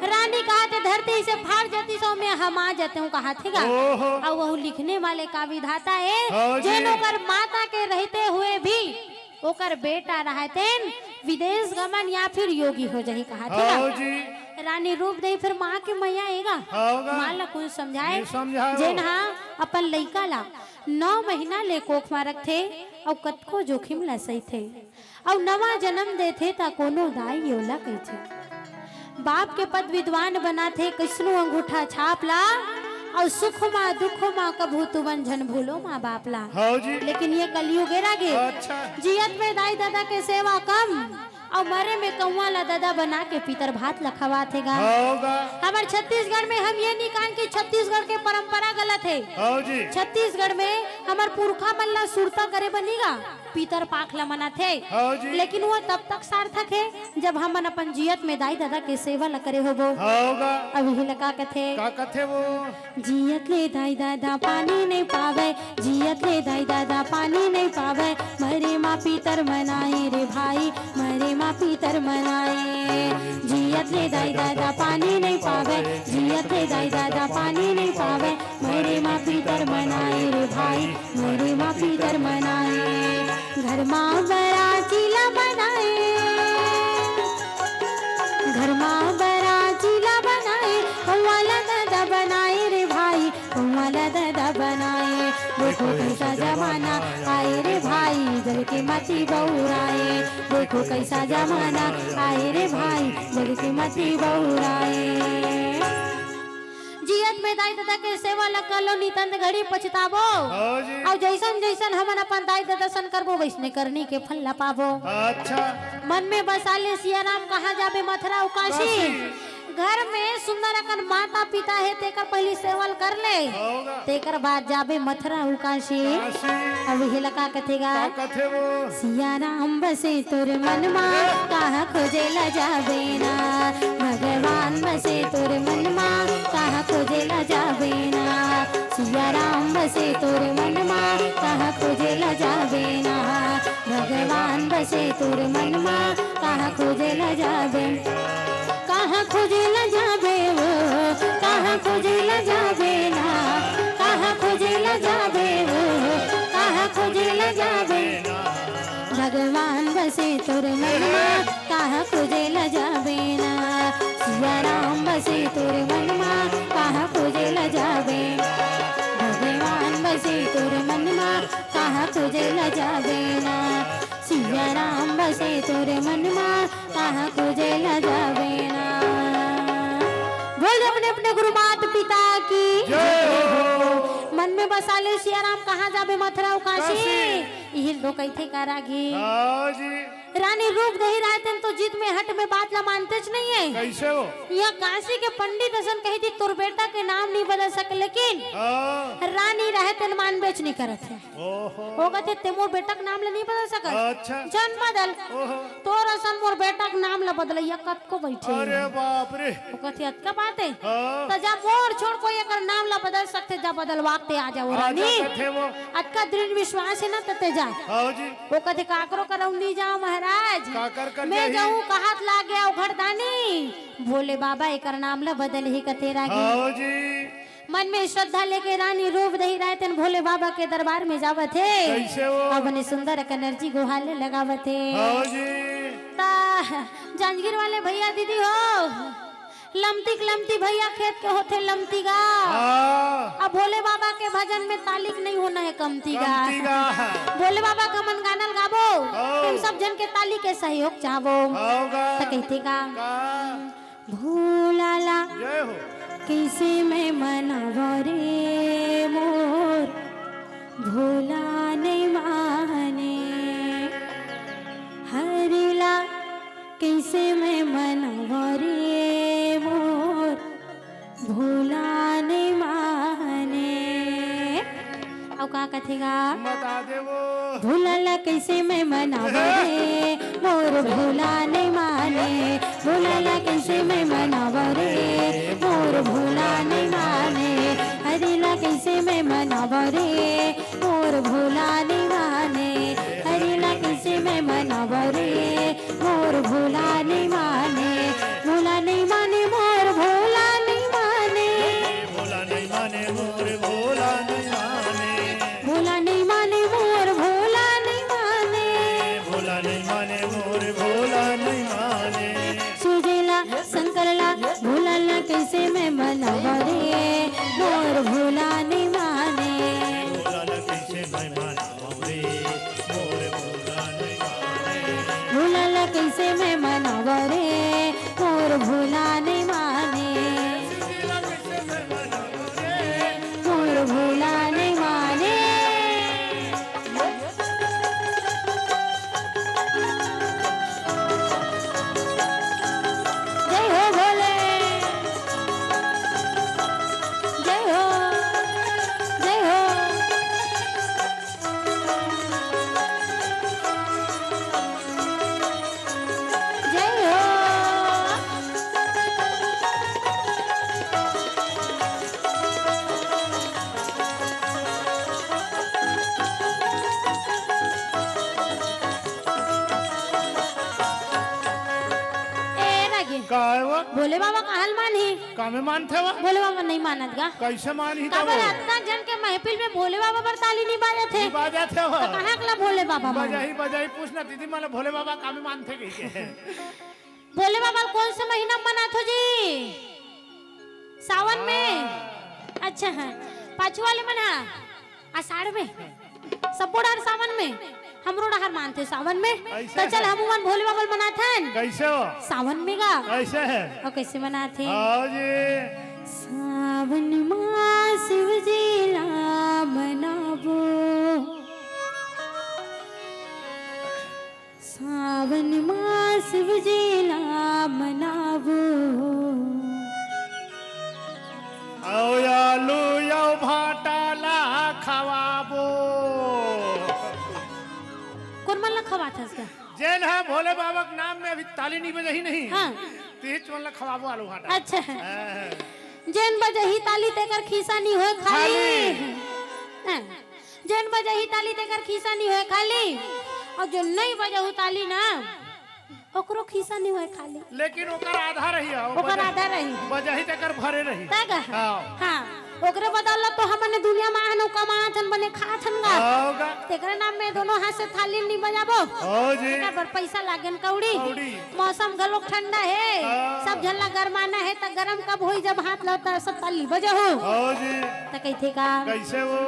रानी कहते धरती से फाड़ जाती सो में हम आ जाते हूँ कहा थे और वह लिखने वाले का विधाता है जिन ओकर माता के रहते हुए भी ओकर बेटा रहते विदेश गमन या फिर योगी हो जाही कहा थे। रानी रूप दे फिर माँ के मैया आएगा माँ ला कुछ समझाए जेन हाँ अपन लइका ला 9 महीना ले कोख में रखते और कतको जोखिम ला सही थे और नवा जन्म देते ता कोनो दाई योला कहते। बाप के पद विद्वान बनाते कृष्णु अंगूठा छाप ला और सुख मा दुख मा कभू तु बंझन भूलो माँ बाप ला। लेकिन ये कलयुग गे जियत में दाई दादा के सेवा कम और मरे में कौआ ला दादा बना के पितर भात लखवा थे गा। हमारे छत्तीसगढ़ में हम ये नहीं कहें कि छत्तीसगढ़ के परंपरा गलत है। छत्तीसगढ़ में हमार पुरखा मन ला सुरता करे बनेगा पीतर पाख ला मना थे लेकिन वो तब तक सार्थक है जब हम अपन जियत में दाई दादा के सेवा ल करे होबो। अभी लगा कथे वो जियत ले दाई दादा पानी नहीं पावे जियत ले दाई दादा पानी नहीं पावे मरे माँ पीतर मनाए रे भाई मरे माँ पीतर मनाए। जियत ले दाई दादा पानी नहीं पावे जियत ले दाई दादा पानी नहीं पावे मरे माँ पीतर मनाए रे भाई मरे माँ पीतर मनाए। घर माँ बड़ा चीला बनाए घर माँ बड़ा चीला बनाए वाला दादा बनाए रे भाई वाला दादा बनाए। देखो कैसा जमाना आए रे भाई जल के मती बहुराए देखो कैसा जमाना आए रे भाई जल के मती बहुराए। जियत में दाई दादा के सेवा ल कलो नितंद घड़ी पछताबो और जैसन जैसन हमन अपन दाई दादा सन करबो वैसने करनी के फल ला पाबो। मन में बसाले सिया राम कहाँ जाबे मथुरा और काशी। घर में सुंदर अकन माता पिता है तेकर पहली सेवल कर ले तेकर बाद जाबे मथुरा और काशी। अब ये लगा कथेगा सिया राम बसे तोर मन मा कहाँ खोजे ला जाबे ना भगवान बसे तोर मन मा कहाँ खोजे ला जाबे ना सिया राम बसे तोर मन मा कहाँ खोजे ला जाबे ना भगवान बसे तोर मन मा कहाँ खोजे ला जाबे। कहाँ खोजे ला जाबे वो कहाँ खोजे ला जाबे ना कहाँ खोजे ला जाबे वो कहाँ खोजे ला जाबे। भगवान बसे तोर मन मा कहाँ खोजे ला जाबे ना सिया राम बसे तोर मन मा कहाँ खोजे ला जाबे। भगवान बसे तोर मन मा कहाँ खोजे ला जाबे ना सिया राम बसे तोर मन मा कहाँ खोजे ला जाबे ना। बोल अपने अपने गुरु माता पिता की मन में बसा ले सिया राम कहाँ जाबे मथुरा और काशी। यही लोग कहते कारागी रानी रूप दही रहते तो जीत में हट में बात ला मानते नहीं है। कैसे हो? यह काशी के पंडित असन कही थी तोर बेटा के नाम नहीं बदल सके, लेकिन रानी रहते मान बेच नहीं करत है। हो गए ते मोर बेटा के नाम ला नहीं बदल सकत। अच्छा जन बदल तोर असन मोर बेटा के नाम ला बदल या कत को बैठे। अरे बाप रे वो कहती अत का बात है तो जा मोर छोड़ कोई अगर नाम ला बदल सकते जा बदलवाते आ जाओ रानी। अत का दृढ़ विश्वास है ना तते जा। हाँ जी वो कहते काकरो करौनी जाओ महाराज मैं जाऊं कहात ला गया उघड़दानी भोले बाबा एक नाम ला बदल ही कतेरा जी। मन में श्रद्धा लेके रानी रूप दही रहते भोले बाबा के दरबार में जावत है। अपने सुंदर एनर्जी गुहाले लगावत है। जांजगीर वाले भैया दीदी हो लमती भैया खेत के होते लमती गा। अब भोले बाबा के भजन में तालिक नहीं होना है कमती गा। भोले बाबा का मन गानल गाबो तुम सब जन के ताली के सहयोग चाहबो तो कहते का भोलाला कैसे मैं मनावो रे मोर भोला नहीं माने हरिला कैसे मैं मनावो रे मोर भोला नहीं माने। अब का कथेगा भोला कैसे मैं मनावो रे मोर भोला नहीं माने भोला कैसे मैं मनावो रे मोर भोला नहीं माने हरिला कैसे मैं मनावो रे मोर भोला नहीं माने हरिला कैसे मैं मनावो रे मोर भोला नहीं माने भोला नहीं माने मोर भोला नहीं माने भोला नहीं माने मोर भोला नहीं माने भोला नहीं माने मोर भोला नहीं माने भोला नहीं माने मोर भोला नहीं माने सुजेला शंकरला भोला कैसे मैं मनावा रे मोर भोला नहीं माने भोला कैसे मैं मनावा रे मोर भोला नहीं माने भोला कैसे मैं मनावा रे मोर भोला नहीं माने मोर भोला नहीं माने। जय हो भोले जय हो जय हो जय हो। भोले बाबा का हाल मानी कामे मानते हो? भोले बाबा नहीं मानत गा कैसे मानी काबर अत्ता जन के महफिल में भोले बाबा पर ताली नहीं बाजे थे बाजाते हो तो कहां कला भोले बाबा बजाई पूछना दीदी माला भोले बाबा कामे मानते कैसे? भोले बाबा कौन से महीना मनात हो जी? सावन में। अच्छा है पांचू वाले मना आषाढ़ में सब बोडार सावन में हमरो डहर मानते सावन में तो चल हम मन भोले बाबा मनाथन कैसे हो? सावन में गा कैसे है और कैसे मनाते जी सावन मास शिव जी ला मनाबो सावन मास शिव जी ला मनाबो आओ आलू यो भाटाला खवाबो कौन मन खवा था इसका जेल है भोले बाबा के नाम में अभी ताली नहीं बजाही नहीं। हाँ तीच मन खवाबो आलू भाटा। अच्छा है जैन बजही ताली तेकर खीसा नहीं होए खाली जैन बजही ताली तेकर खीसा नहीं होए खाली और जो नहीं बजहु ताली ना ओकरो खीसा नहीं होए खाली लेकिन ओकर आधा रही है ओकर आधा रही बजही तेकर भरे रही तागा हां ओकरे बदौलत तो हमने दुनिया में आनो कमाथन बने खाथन गा होगा तेकरे नाम में दोनों हाथ से थाली नहीं बजाबो हो जी एका पर पैसा लागन कौड़ी मौसम गलो ठंडा है सब झल्ला गरमाना है त गरम कब होई जब हाथ लौटा सब ताली बजहो हो जी त कइथे का कैसे वो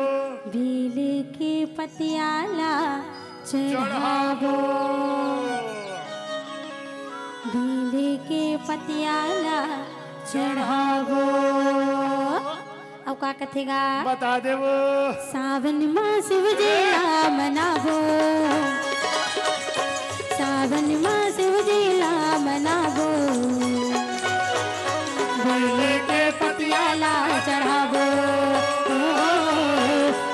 बेल के पतियाला चढ़ाबो बेल के पतियाला चढ़ाबो अब का कथेगा बता दे वो सावन मास शिव जी ला मनाबो सावन माँ शिव जी ला मनाबो बेले के पतियाला चढ़ाबो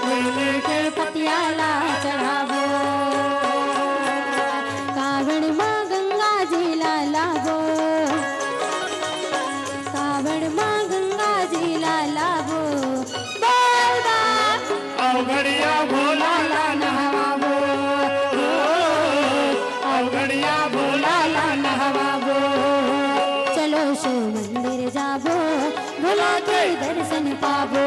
बेले के पतियाला चढ़ाबो कावड़ माँ गंगा जी ला लाबो कावड़ माँ गंगा जी ला लाबो बोलबा अवघड़िया भोला ला नहवाबो अवघड़िया भोला ला नहवाबो चलो शिव मंदिर जाबो भोला के दर्शन पाबो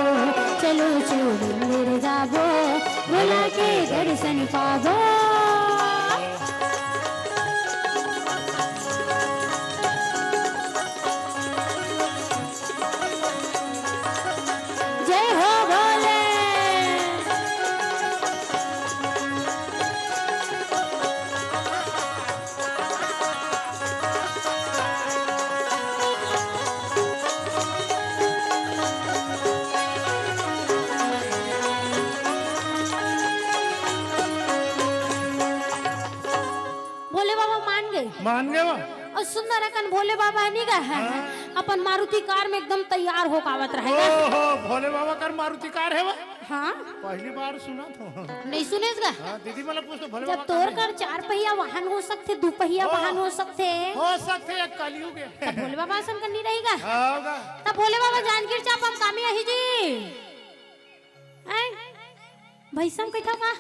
चलो शिव मंदिर जाबो भोला के दर्शन पाबो जय हो भोले भोले बाबा मान गए और सुंदर अकन भोले बाबा नहीं गए अपन मारुति कार में एकदम तैयार हो कावत रहेगा ओहो भोले बाबा कर मारुति कार है वो हाँ पहली बार सुना तो नहीं सुनेगा हाँ दीदी मतलब पूछ तो भोले जब बाबा तोर कर 4 पहिया वाहन हो सकते 2 पहिया वाहन हो सकते एक कलयुग है तब भोले बाबा सम करनी रहेगा होगा तब भोले बाबा जानकीर चाप हम कामी आही जी हैं भाई सम कथा का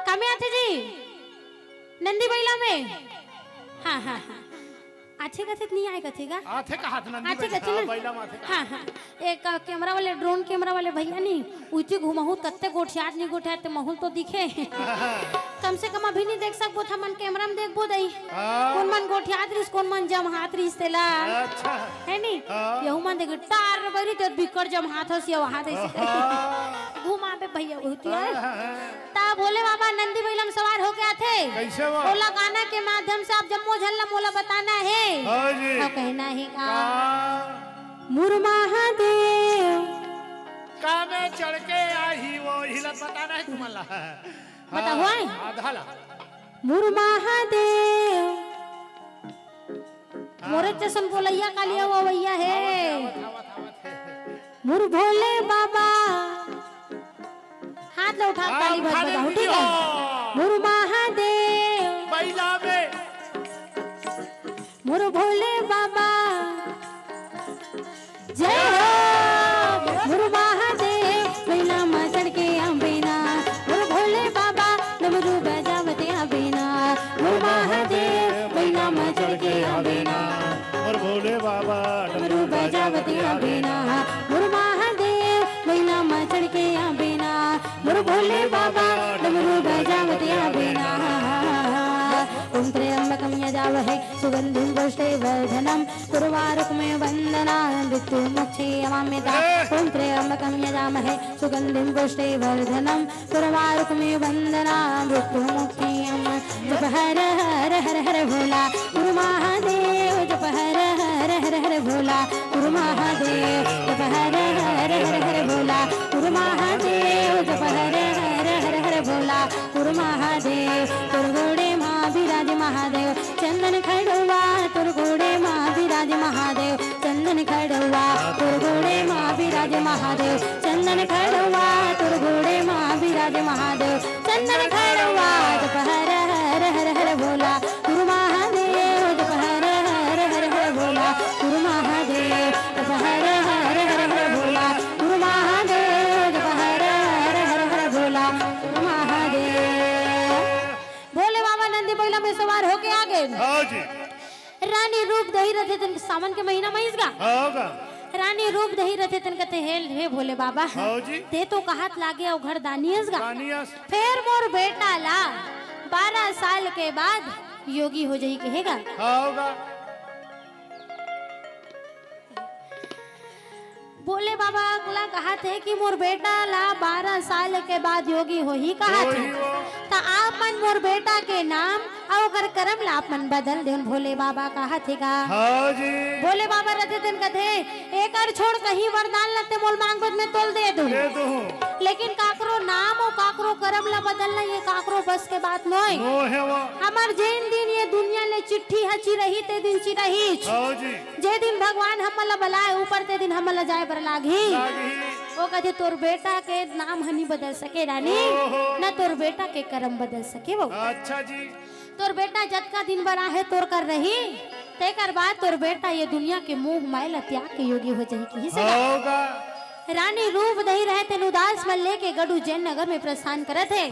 कामी आथे जी नंदी बैला में हाँ हाँ हाँ अच्छे कथित नहीं आए कथेगा आथे का हाथ नंदी अच्छे कथे बैला ना माथे हाँ हाँ एक कैमरा वाले ड्रोन कैमरा वाले भैया नहीं ऊंची घुमाहूत कत्ते गोठियात नहीं गोठियात ते महूल तो दिखे कम से कम अभी नहीं देख सकबो था मन कैमरा में देखबो दई कौन मन गोठियात रिस कौन मन जम हाथ रिस तेला अच्छा है नी यहू मन देख टार बरी ते बिकर जम हाथ हस ये वहां ऐसे घुमा पे भैया होती है ता भोले बाबा नंदी बैला में सवार हो गया थे कैसे वो ओला गाना के माध्यम से आप जम्मो झल्ला मोला बताना है हाँ जी तो कहना है का मुरमहादेव का में चढ़ के आई वो हिलत बताना है तुम्हारा बता हुआ है आधा ला मुरमहादेव मोरे जैसन बोलैया कालिया वो भैया है मुर भोले बाबा हाथ लो उठा ताली बज बजाओ ठीक है मुर महादेव बैला में मुर भोले बाबा जय हो मुर महादेव बैला में चढ़ के अंबिना मुर भोले बाबा डमरू बजावते अंबिना मुर महादेव बैला में चढ़ के अंबिना और भोले बाबा डमरू बजावते अंबिना मुर महादेव बैला में चढ़ के अंबिना मुर भोले बाबा डमरू बजावते अंबिना ओम त्र्यंबकं यजामहे सुगंधिं पुष्टिवर्धनम् उर्वारुकमेव वन्दनान् मृत्युमुक्षीयमाम्यताम् ओम त्र्यंबकं यजामहे सुगंधिं पुष्टिवर्धनम् उर्वारुकमेव वन्दनान् मृत्युमुक्षीयमाम्यताम् जप हर हर हर हर भोला गुरु महादेव जप हर हर हर हर भोला गुरु महादेव जप हर हर हर हर भोला गुरु महादेव जप हर हर हर हर भोला गुरु महादेव तुरगोड़े माँ विराज महादेव चंदन खड़ुआ तुरगोड़े माँ विराज महादेव चंदन खड़ुआ तुरगोड़े माँ विराज महादेव चंदन खड़ुआ तुरगोड़े माँ विराज महादेव चंदन खड़ुआ जप हर हर हर हर भोला गुरु महादेव जप हर हर हर हर भोला गुरु महादेव जप हर हर हर हर भोला गुरु महादेव जप हर हर हर हर भोला गुरु महादेव भोले बाबा नंदी बैला में सवार होके आ गए हाँ जी रानी रूप दही रथे तन सावन के महीना में इसका होगा रानी रूप दही रथे तन कहते हे भोले बाबा हाँ जी ते तो कहत लागे और घर दानियस गा दानियस फिर मोर बेटा ला 12 साल के बाद योगी हो जाई कहेगा होगा भोले बाबा अगला कहा थे कि मोर बेटा ला 12 साल के बाद योगी हो ही कहा थे तो आप मन मोर बेटा के नाम और कर करम ला आप मन बदल देन भोले बाबा कहा थे का हाँ जी भोले बाबा रहते दिन कथे एक और छोड़ कहीं वरदान लते मोल मांग में तोल दे दूं दे दो लेकिन काकरो नाम और काकरो करम ला बदलना ये काकरो बस के बात नहीं। वो है वो हमार जैन दिन ये दुनिया ले चिट्ठी हची रही ते दिन चिरही हाँ जी जे दिन भगवान हमला बलाए ऊपर ते दिन हमला जाए बर लागी वो कहते तोर बेटा के नाम हनी बदल सके रानी न तोर बेटा के कर्म बदल सके वो। अच्छा जी तोर बेटा जतका दिन बड़ा है तोर कर रही तेकर बाद तोर बेटा ये दुनिया के मोह माया त्याग के योगी हो जाही की से होगा रानी रूप दही रहे तेन उदास में लेके गडू जैन नगर में प्रस्थान करे थे।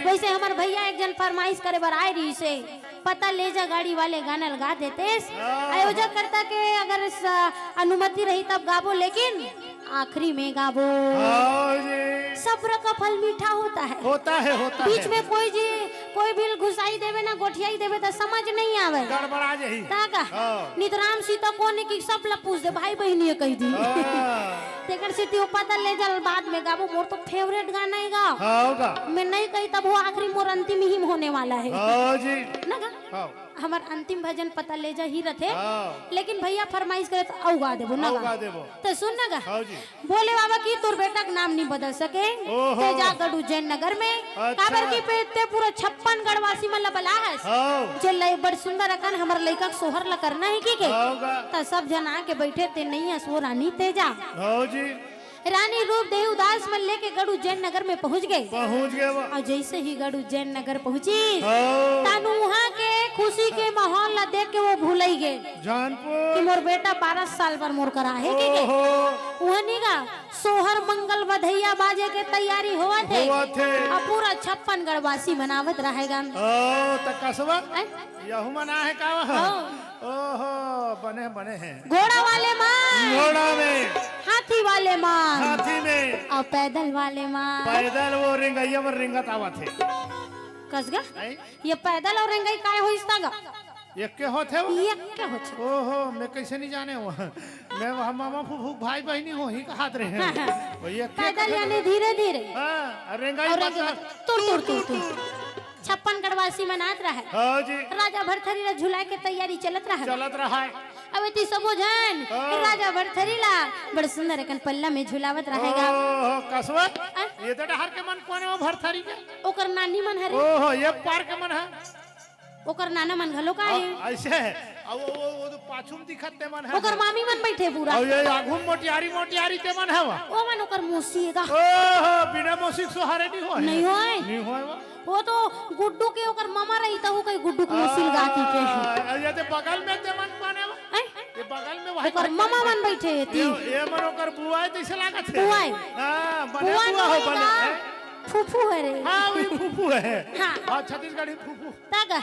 वैसे हमार भैया एक जन फरमाइश करे बर आए रही से पता ले जा गाड़ी वाले गाना लगा देते आयोजक करता के अगर अनुमति रही तब गाबो लेकिन आखिरी में गाबो। सब्र का फल मीठा होता है होता है बीच में कोई भी घुसाई देवे ना गोठियाई देवे तो समझ नहीं आवे गड़बड़ा जाही ताका नितराम सीता कोने की सब ला पूछ दे भाई बहनी कह दी तेकर से त्यो पता ले जल बाद में गाबो मोर तो फेवरेट गाना है गा होगा मैं नहीं कही तब वो आखिरी मोर अंतिम ही होने वाला है हाँ जी ना गा हमार अंतिम भजन पता ले जा ही रथे लेकिन भैया फरमाइश करे तो औ गा देबो ना गा तो सुन ना गा बोले बाबा की तोर बेटा का नाम नहीं बदल सके ते जा गडू जैन नगर में काबर की पे पूरा 56 गढ़वासी मन ला बला है जे लय बड़ सुंदर अकन हमर लइका सोहर ला करना है की के त सब जना के बैठे ते नहीं असो रानी ते जा जी रानी रूप देह उदास में लेके गडू जैन नगर में पहुंच गए और जैसे ही गडू जैन नगर पहुंची तानु वहाँ के खुशी के माहौल ला देख के वो भूल ही गए कि मोर बेटा 12 साल पर मोर करा है कि वहाँ का सोहर मंगल बधैया बाजे के तैयारी हुआ थे और पूरा 56 गढ़वासी मनावत रहेगा यहू मना है का ओहो बने हैं घोड़ा वाले माँ घोड़ा में हाथी वाले माँ हाथी में और पैदल वाले माँ पैदल वो रिंगैया में रिंगत आवत है कसगा ये पैदल और रिंगई काय हो इसका एक के होते हो एक के होते ओहो मैं कैसे नहीं जाने वो मैं वहाँ मामा फूफू भाई बहनी हो ही का हाथ रहे हैं वो ये पैदल यानी धीरे धीरे हाँ रिंगई तुर 56 गढ़वासी मनात रहा है हाँ जी राजा भरथरी ला झुला के तैयारी चलत रहा है अब ती सबो जन राजा भरथरी ला बड़ सुंदर एकन पल्ला में झुलावत रहेगा ओहो कसवा ये तो डहर के मन कोने वो भरथरी के ओकर नानी मन हरे ओहो ये पार के मन है ओकर नाना मन घलो का है ऐसे है अब वो तो पाछुम दिखत ते मन है ओकर मामी मन बैठे पूरा और ये आगुम मोटियारी ते मन है वो मन ओकर मौसी है का ओहो बिना मौसी सो हारे नहीं होए वो तो गुड्डू के ओकर मामा रही त वो कई गुड्डू के मौसी गाती के ये ते बगल में ते मन माने ये बगल में वही ओकर मामा मन बैठे ती ये मन ओकर बुआ है तैसे लागत है बुआ हां बने बुआ हो बने फूफू है रे हाँ वही फूफू है हाँ छत्तीसगढ़ी फूफू तागा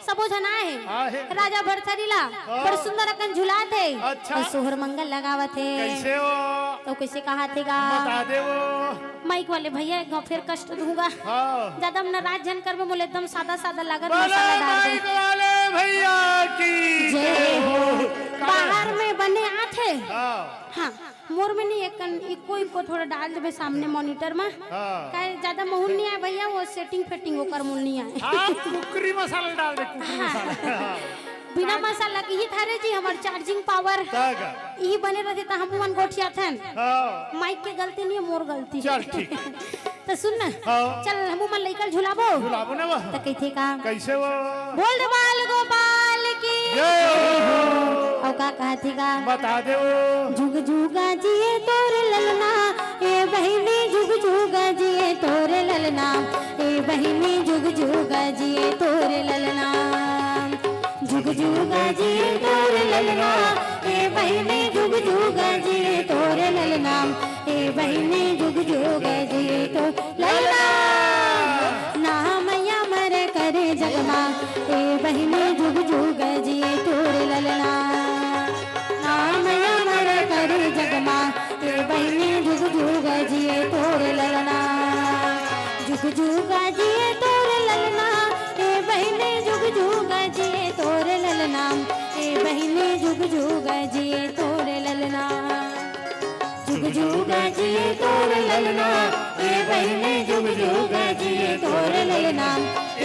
सबो जना है राजा भरथरी ला बड़ सुंदर अकन झुला थे अच्छा सोहर मंगल लगावत है कैसे हो तो कैसे कहा थेगा बता दे वो माइक वाले भैया एक फिर कष्ट दूंगा ज्यादा हम नाराज जन कर में बोले एकदम सादा सादा लागत मसाला डाल दे माइक वाले भैया की जय हो बाहर में बने आथे हाँ मोर में नहीं एक कोई को थोड़ा डाल देबे सामने मॉनिटर में काहे ज्यादा महून नहीं आए भैया वो सेटिंग फेटिंग ओकर मूल नहीं आए हां कुकरी मसाला डाल दे कुकरी मसाला बिना मसाला की ही थारे जी हमार चार्जिंग पावर यही बने रहते त हम मन गोठिया थन माइक के गलती नहीं मोर गलती चल ठीक तो सुन ना चल हम मन लेकर झुलाबो ना वो त कैथे का कैसे वो बोल दे बाल गोपाल की जय हो औ का कहती का बता दे वो जुग जुगा जिए तोरे ललना ए बहिनी जुग जुगा जिए तोरे ललना ए बहिनी जुग जुगा जिए तोरे ललना जुग जुगा जिए तोरे ललना ए बहिनी जुग जुगा जिए तोरे ललना ए बहिनी जुग जुगा जिए तो ललना नाम अमर करे जगमा ए बहिनी जुग जुगा जिए तोरे ललना नाम अमर करे जगमा ए बहिनी जुग जुगा जिए तोरे ललना जुग जुगा जिए तोरे ललना ए बहिनी जुग जुगा जिए तोरे ललना ए बहिनी जुग जुगा जिए तोरे ललना जुग जुगा जिए तोरे ललना ए बहिनी जुग जुगा जिए तोरे ललना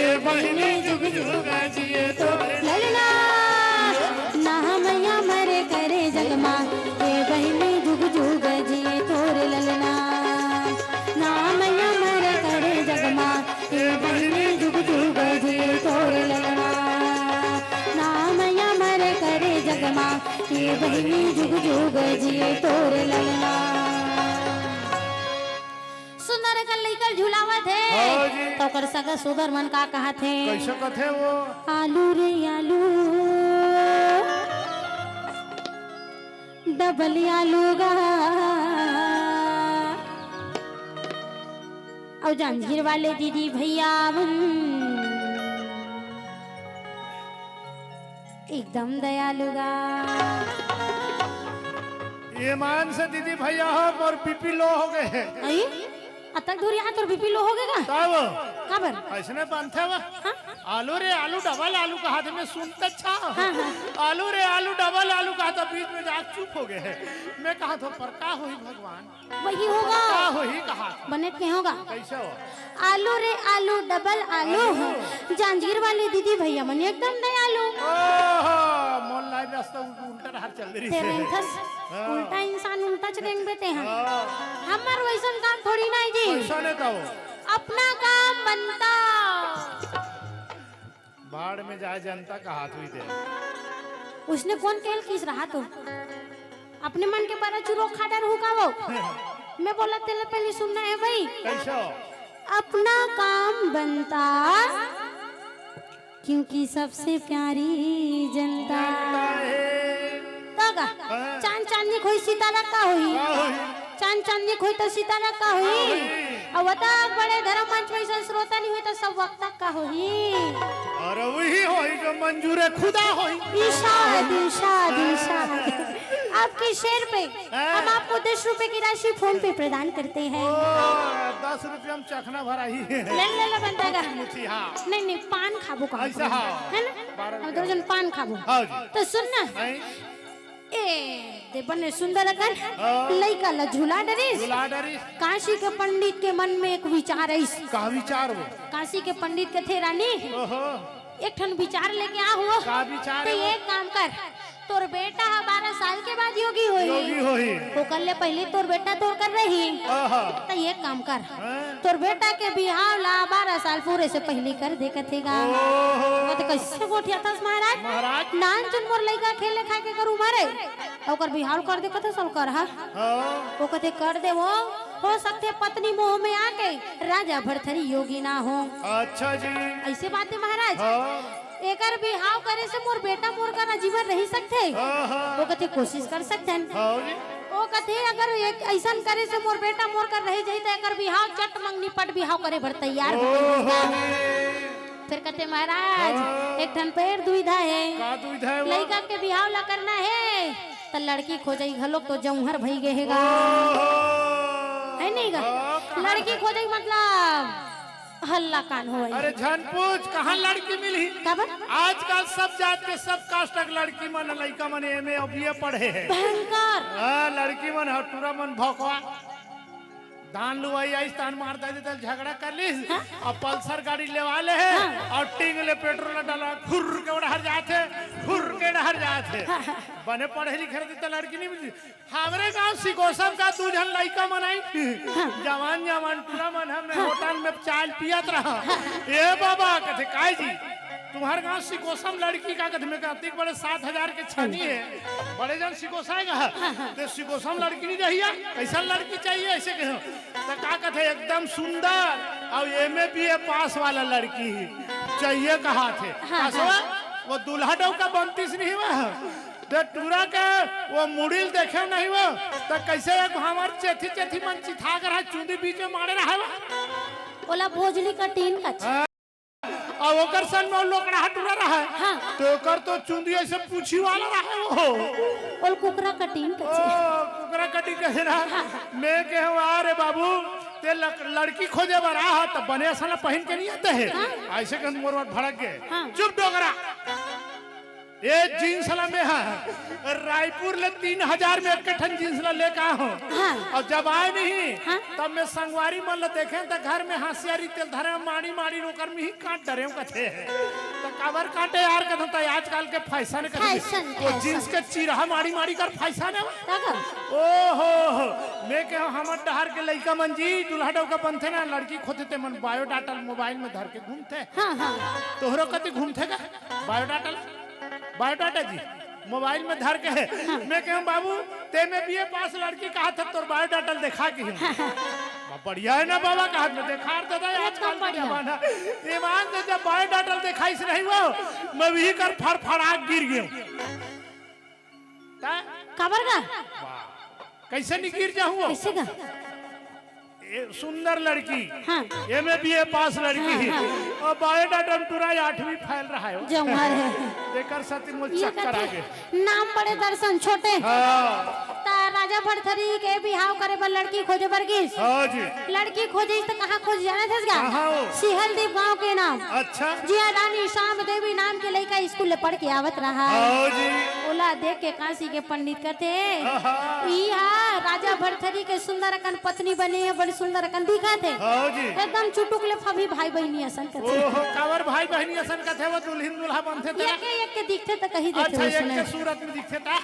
ए बहिनी जुग जुगा जिए तोरे ललना नाम अमर करे जगमा ए बहिनी जुग जुगा जिए तोरे ललना नाम अमर करे जगमा झुलावत हाँ है जी। तो कर सगा सुगर मन का कहा थे कैसे कथे वो आलू रे आलू डबल आलू गा और जंजीर वाले दीदी भैया एकदम दयालु गा ईमान से दीदी भैया हो और बीपी लो हो गए हैं आई अतक दूर यहाँ तो बीपी लो हो गएगा तब काबर ऐसने बनते हुआ आलू रे आलू डबल आलू कहा था मैं सुनता अच्छा आलू रे आलू डबल आलू कहा था बीच में जाके चुप हो गए हैं मैं कहा था पर का हुई भगवान वही होगा का हुई कहा बने के होगा कैसे हो आलू रे आलू डबल आलू जंजीर वाले दीदी भैया मन एकदम दयालु ओहो मोन लाइन रास्ता उल्टा हर चल रही तेरे है इंथस उल्टा इंसान उल्टा चलेंगे बेटे हैं हमार वैसन काम थोड़ी नहीं जी ऐसा नहीं था वो अपना काम बनता बाढ़ में जाए जनता का हाथ हुई दे उसने कौन केल किस रहा तो अपने मन के पर चुरो खा डर हुका वो मैं बोला तेरे पहले सुनना है भाई कैसे हो अपना काम बनता क्योंकि सबसे प्यारी जनता तागा चांद चांदनी खोई सितारा का हुई चांद चांदनी खोई तो सितारा का हुई और वता बड़े धर्म मंच में श्रोता नहीं हुई तो सब वक्त का हुई और वही होई जो मंजूर खुदा होई इशाद इशाद इशाद आपके शेर पे हम आपको 10 रुपए की राशि फोन पे प्रदान करते हैं 10 रुपये हम चखना भरा ही है ले बनता मुठी हाँ नहीं नहीं पान खाबो का ऐसा हाँ है ना हम दर्जन पान खाबो हाँ जी तो सुन ना ए देवन सुंदर अकन लइका ला झूला डरिस काशी के पंडित के मन में एक विचार है का विचार वो काशी के पंडित के थे रानी ओहो एक ठन विचार लेके आ हुआ का विचार तो एक काम कर तोर बेटा 12 साल के बाद योगी होई वो कर ले पहले तोर बेटा तोर कर रही तो एक काम कर तोर बेटा के बिहाव ला 12 साल पूरे से पहले कर दे कथेगा वो तो कैसे गोठिया था महाराज नान चुन मोर लइका खेले खा के करू मारे ओकर बिहाव कर दे कथे सल कर हा वो कथे कर दे वो हो सकते पत्नी मोह में आके राजा भरथरी योगी ना हो अच्छा जी ऐसे बात है महाराज एकर बिहाव करे से मोर बेटा मोर का जीवन रह सकते वो कथे कोशिश कर सकते हैं वो कथे अगर एक ऐसा करे से मोर बेटा मोर का रह जाई तो एकर बिहाव चट मंगनी पट बिहाव करे भर तैयार फिर कहते महाराज एक ठन पेड़ दुविधा है लड़का के बिहाव ला करना है तो लड़की खोजई घलोक तो जौहर भई गएगा है नहीं गा लड़की खोजई मतलब हल्ला कान हो अरे झन पूछ कहाँ लड़की मिली आजकल सब जात के सब कास्ट के लड़की मन लड़का मन एमए और बीए पढ़े है भयंकर लड़की मन हटूरा मन भौकवा धान लुआई आई तान मार दे झगड़ा कर ली और पल्सर गाड़ी ले वाले है और टिंग ले पेट्रोल डाला खुर के उड़हर जाते खुर के डहर जाते बने पढ़े लिखे रहते तो लड़की नहीं मिलती हमारे गांव सिकोसम का 2 जन लड़का मनाई जवान जवान टूरा मन हमने होटल में चाय पियत रहा ए बाबा कहते काय जी तुम्हारे गांव सिकोसम लड़की का कहते में कहती बड़े 7,000 के छानी है बड़े जन सिकोसाएगा तो सिकोसम लड़की नहीं रही कैसा लड़की चाहिए ऐसे कहो तो क्या कहते एकदम सुंदर और एमए बीए पास वाला लड़की चाहिए कहा थे वो दूल्हा डौका बनतीस नहीं हुआ तो टूरा के वो मुड़िल देखे नहीं वो तो कैसे हमार चेथी चेथी मन चिथा कर चूंदी बीच में मारे रहा ओला भोजली का टीन का और ओकर सन में लोकड़ा हटूरा रहा है तो ओकर तो चुंदी ऐसे पूछी वाला रहा है वो ओल कुकरा कटीन ओ कुकरा कटी कहे रहा मैं के अरे बाबू ते लड़की खोजे बरा है तो बने साला पहन के नहीं आते हैं ऐसे कंद मोर भड़क गए चुप डोगरा ये जींस ला में है रायपुर ले 3,000 में एक ठन जींस ला लेके आया हूँ और जब आए नहीं तब मैं संगवारी मन देखे तो घर में हंसियारी तेल धरे माड़ी माड़ी रोकर में ही काट डरे कथे तो काबर काटे यार कहते तो आजकल के फैशन वो जींस के चिरहा माड़ी माड़ी कर फैशन है ओहो मैं के हमर डहर के लइका मन जी दूल्हा डौका बनथे ना लड़की खोते ते मन बायोडाटा मोबाइल में धर के घूमते तोहरो कति घूमथे का बायोडाटा जी मोबाइल में धर के है मैं कहूँ बाबू ते में बीए पास लड़की कहा था तोर बायोडाटा देखा के बढ़िया है ना बाबा का हाथ में देखा तो दे आजकल का जमाना ईमान से जब बाय डाटल दिखाई से नहीं वो मैं भी कर फड़फड़ा गिर गया खबर का कैसे नहीं गिर जाऊँ कैसे का सुंदर लड़की हाँ MA पास लड़की और बायोडाटा में पूरा 8वीं फैल रहा है जमहर है देखकर सचमुच चक्कर आ गए नाम बड़े दर्शन छोटे हाँ राजा भरथरी के बिहाव करे पर लड़की खोजे बरगिस हाँ जी लड़की खोजे तो कहाँ खोज जाना थे कहाँ सिहलदीप गांव के नाम अच्छा जी रानी श्याम देवी नाम के लड़का स्कूल में पढ़ के आवत रहा हाँ जी ओला देख के काशी के पंडित कहते राजा भरथरी के सुंदर अकन पत्नी बने है बड़ी सुंदर अकन दिखा थे हाँ जी एकदम चुटुक ले फभी भाई बहनी असन कहते ओहो कावर भाई बहनी असन कहते वो दुल्हन दुल्हा बनते थे एक के दिखते तो कहीं देखे अच्छा एक के सूरत में दिखते था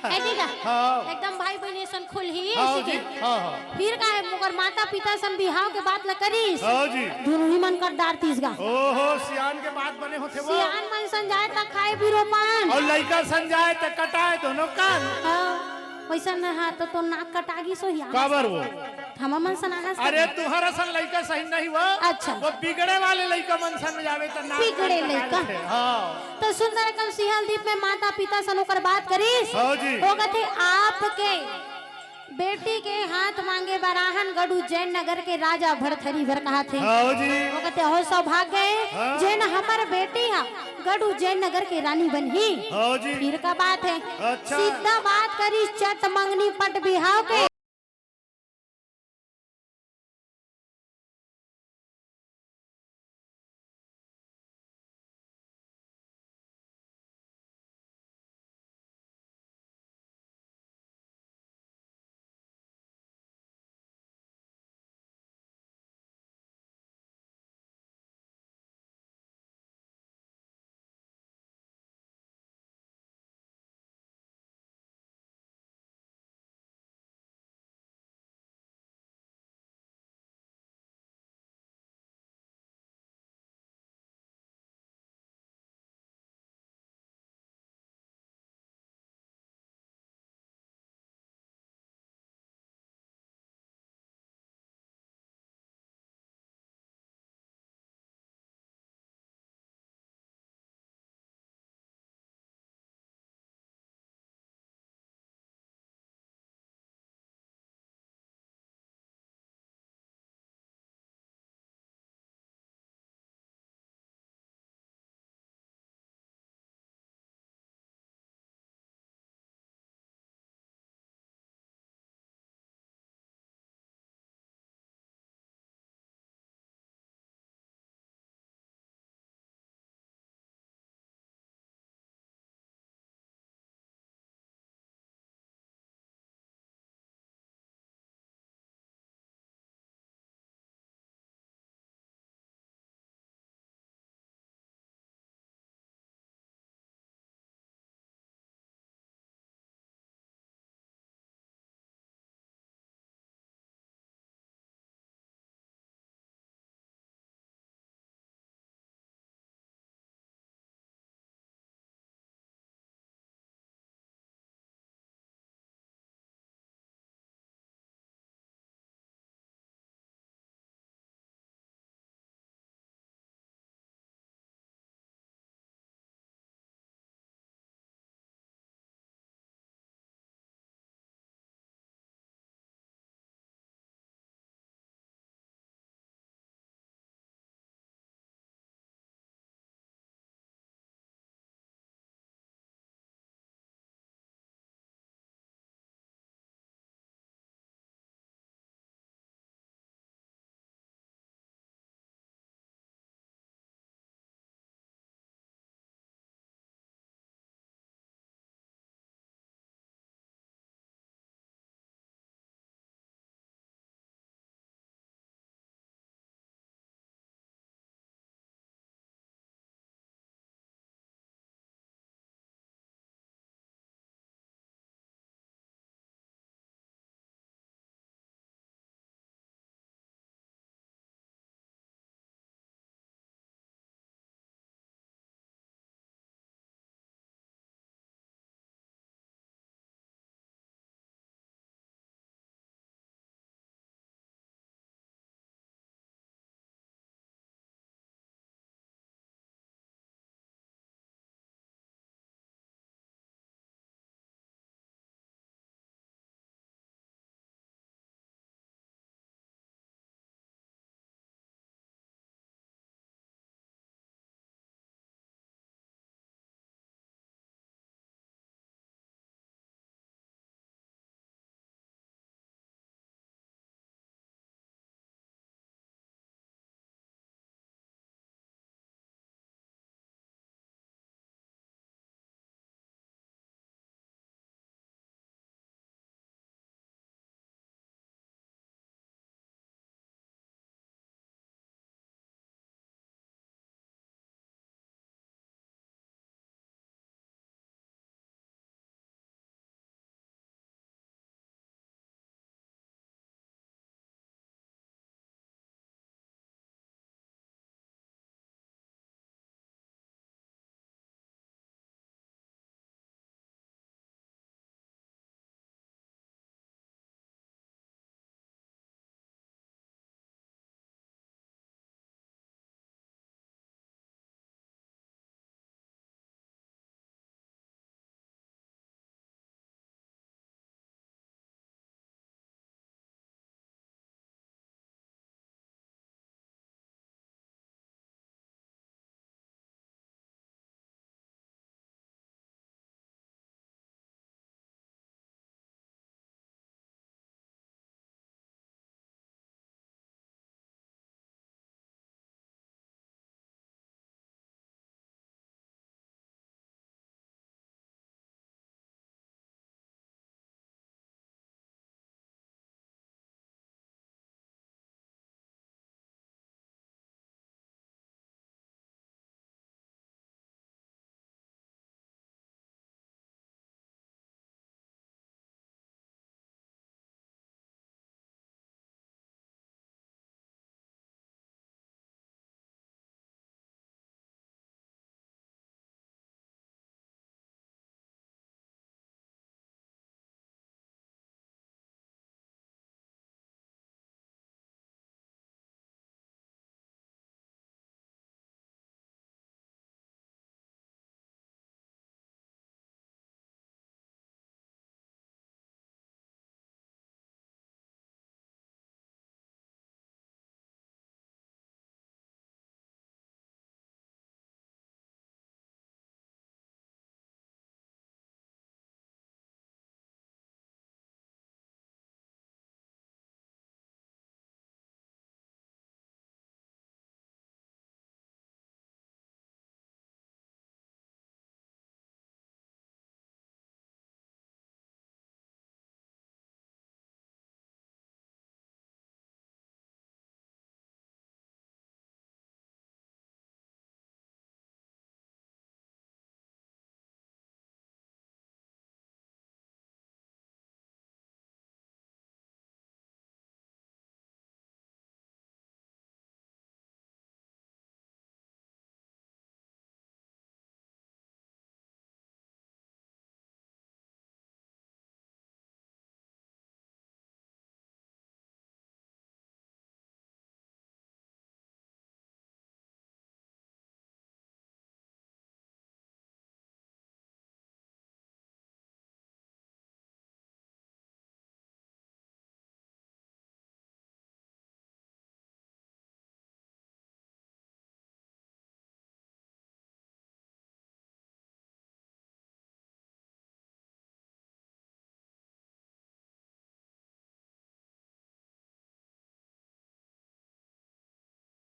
हाँ एकदम भाई बहनी असन खुल ही हाँ जी हाँ फिर का है मगर माता पिता सन बिहाव के बात न करीस हाँ जी दोनों ही मन कर डारतीस गा ओहो सियान के बाद बने होते वो सियान मन सन जाए ता खाए भी रोपान और लड़का सन जाए तो कटाए दोनों कान वैसा न हा तो नाक कटागी सो ही काबर वो हम मन सन आहास अरे तुहरा सन लड़का सही नहीं हुआ अच्छा वो बिगड़े वाले लड़का मन सन में जावे तो नाक बिगड़े लड़का हाँ तो सुंदर कल सिहलदीप में माता पिता सन ओकर बात करीस हाँ जी वो कहते आपके बेटी के हाथ मांगे बराहन गढ़ उज्जैन नगर के राजा भरथरी भर कहा थे हाँ जी वो कहते हो सौभाग्य है जैन हमारे बेटी है गढ़ उज्जैन नगर के रानी बनी हाँ जी फिर का बात है अच्छा सीधा बात करी चट मंगनी पट बिहाव के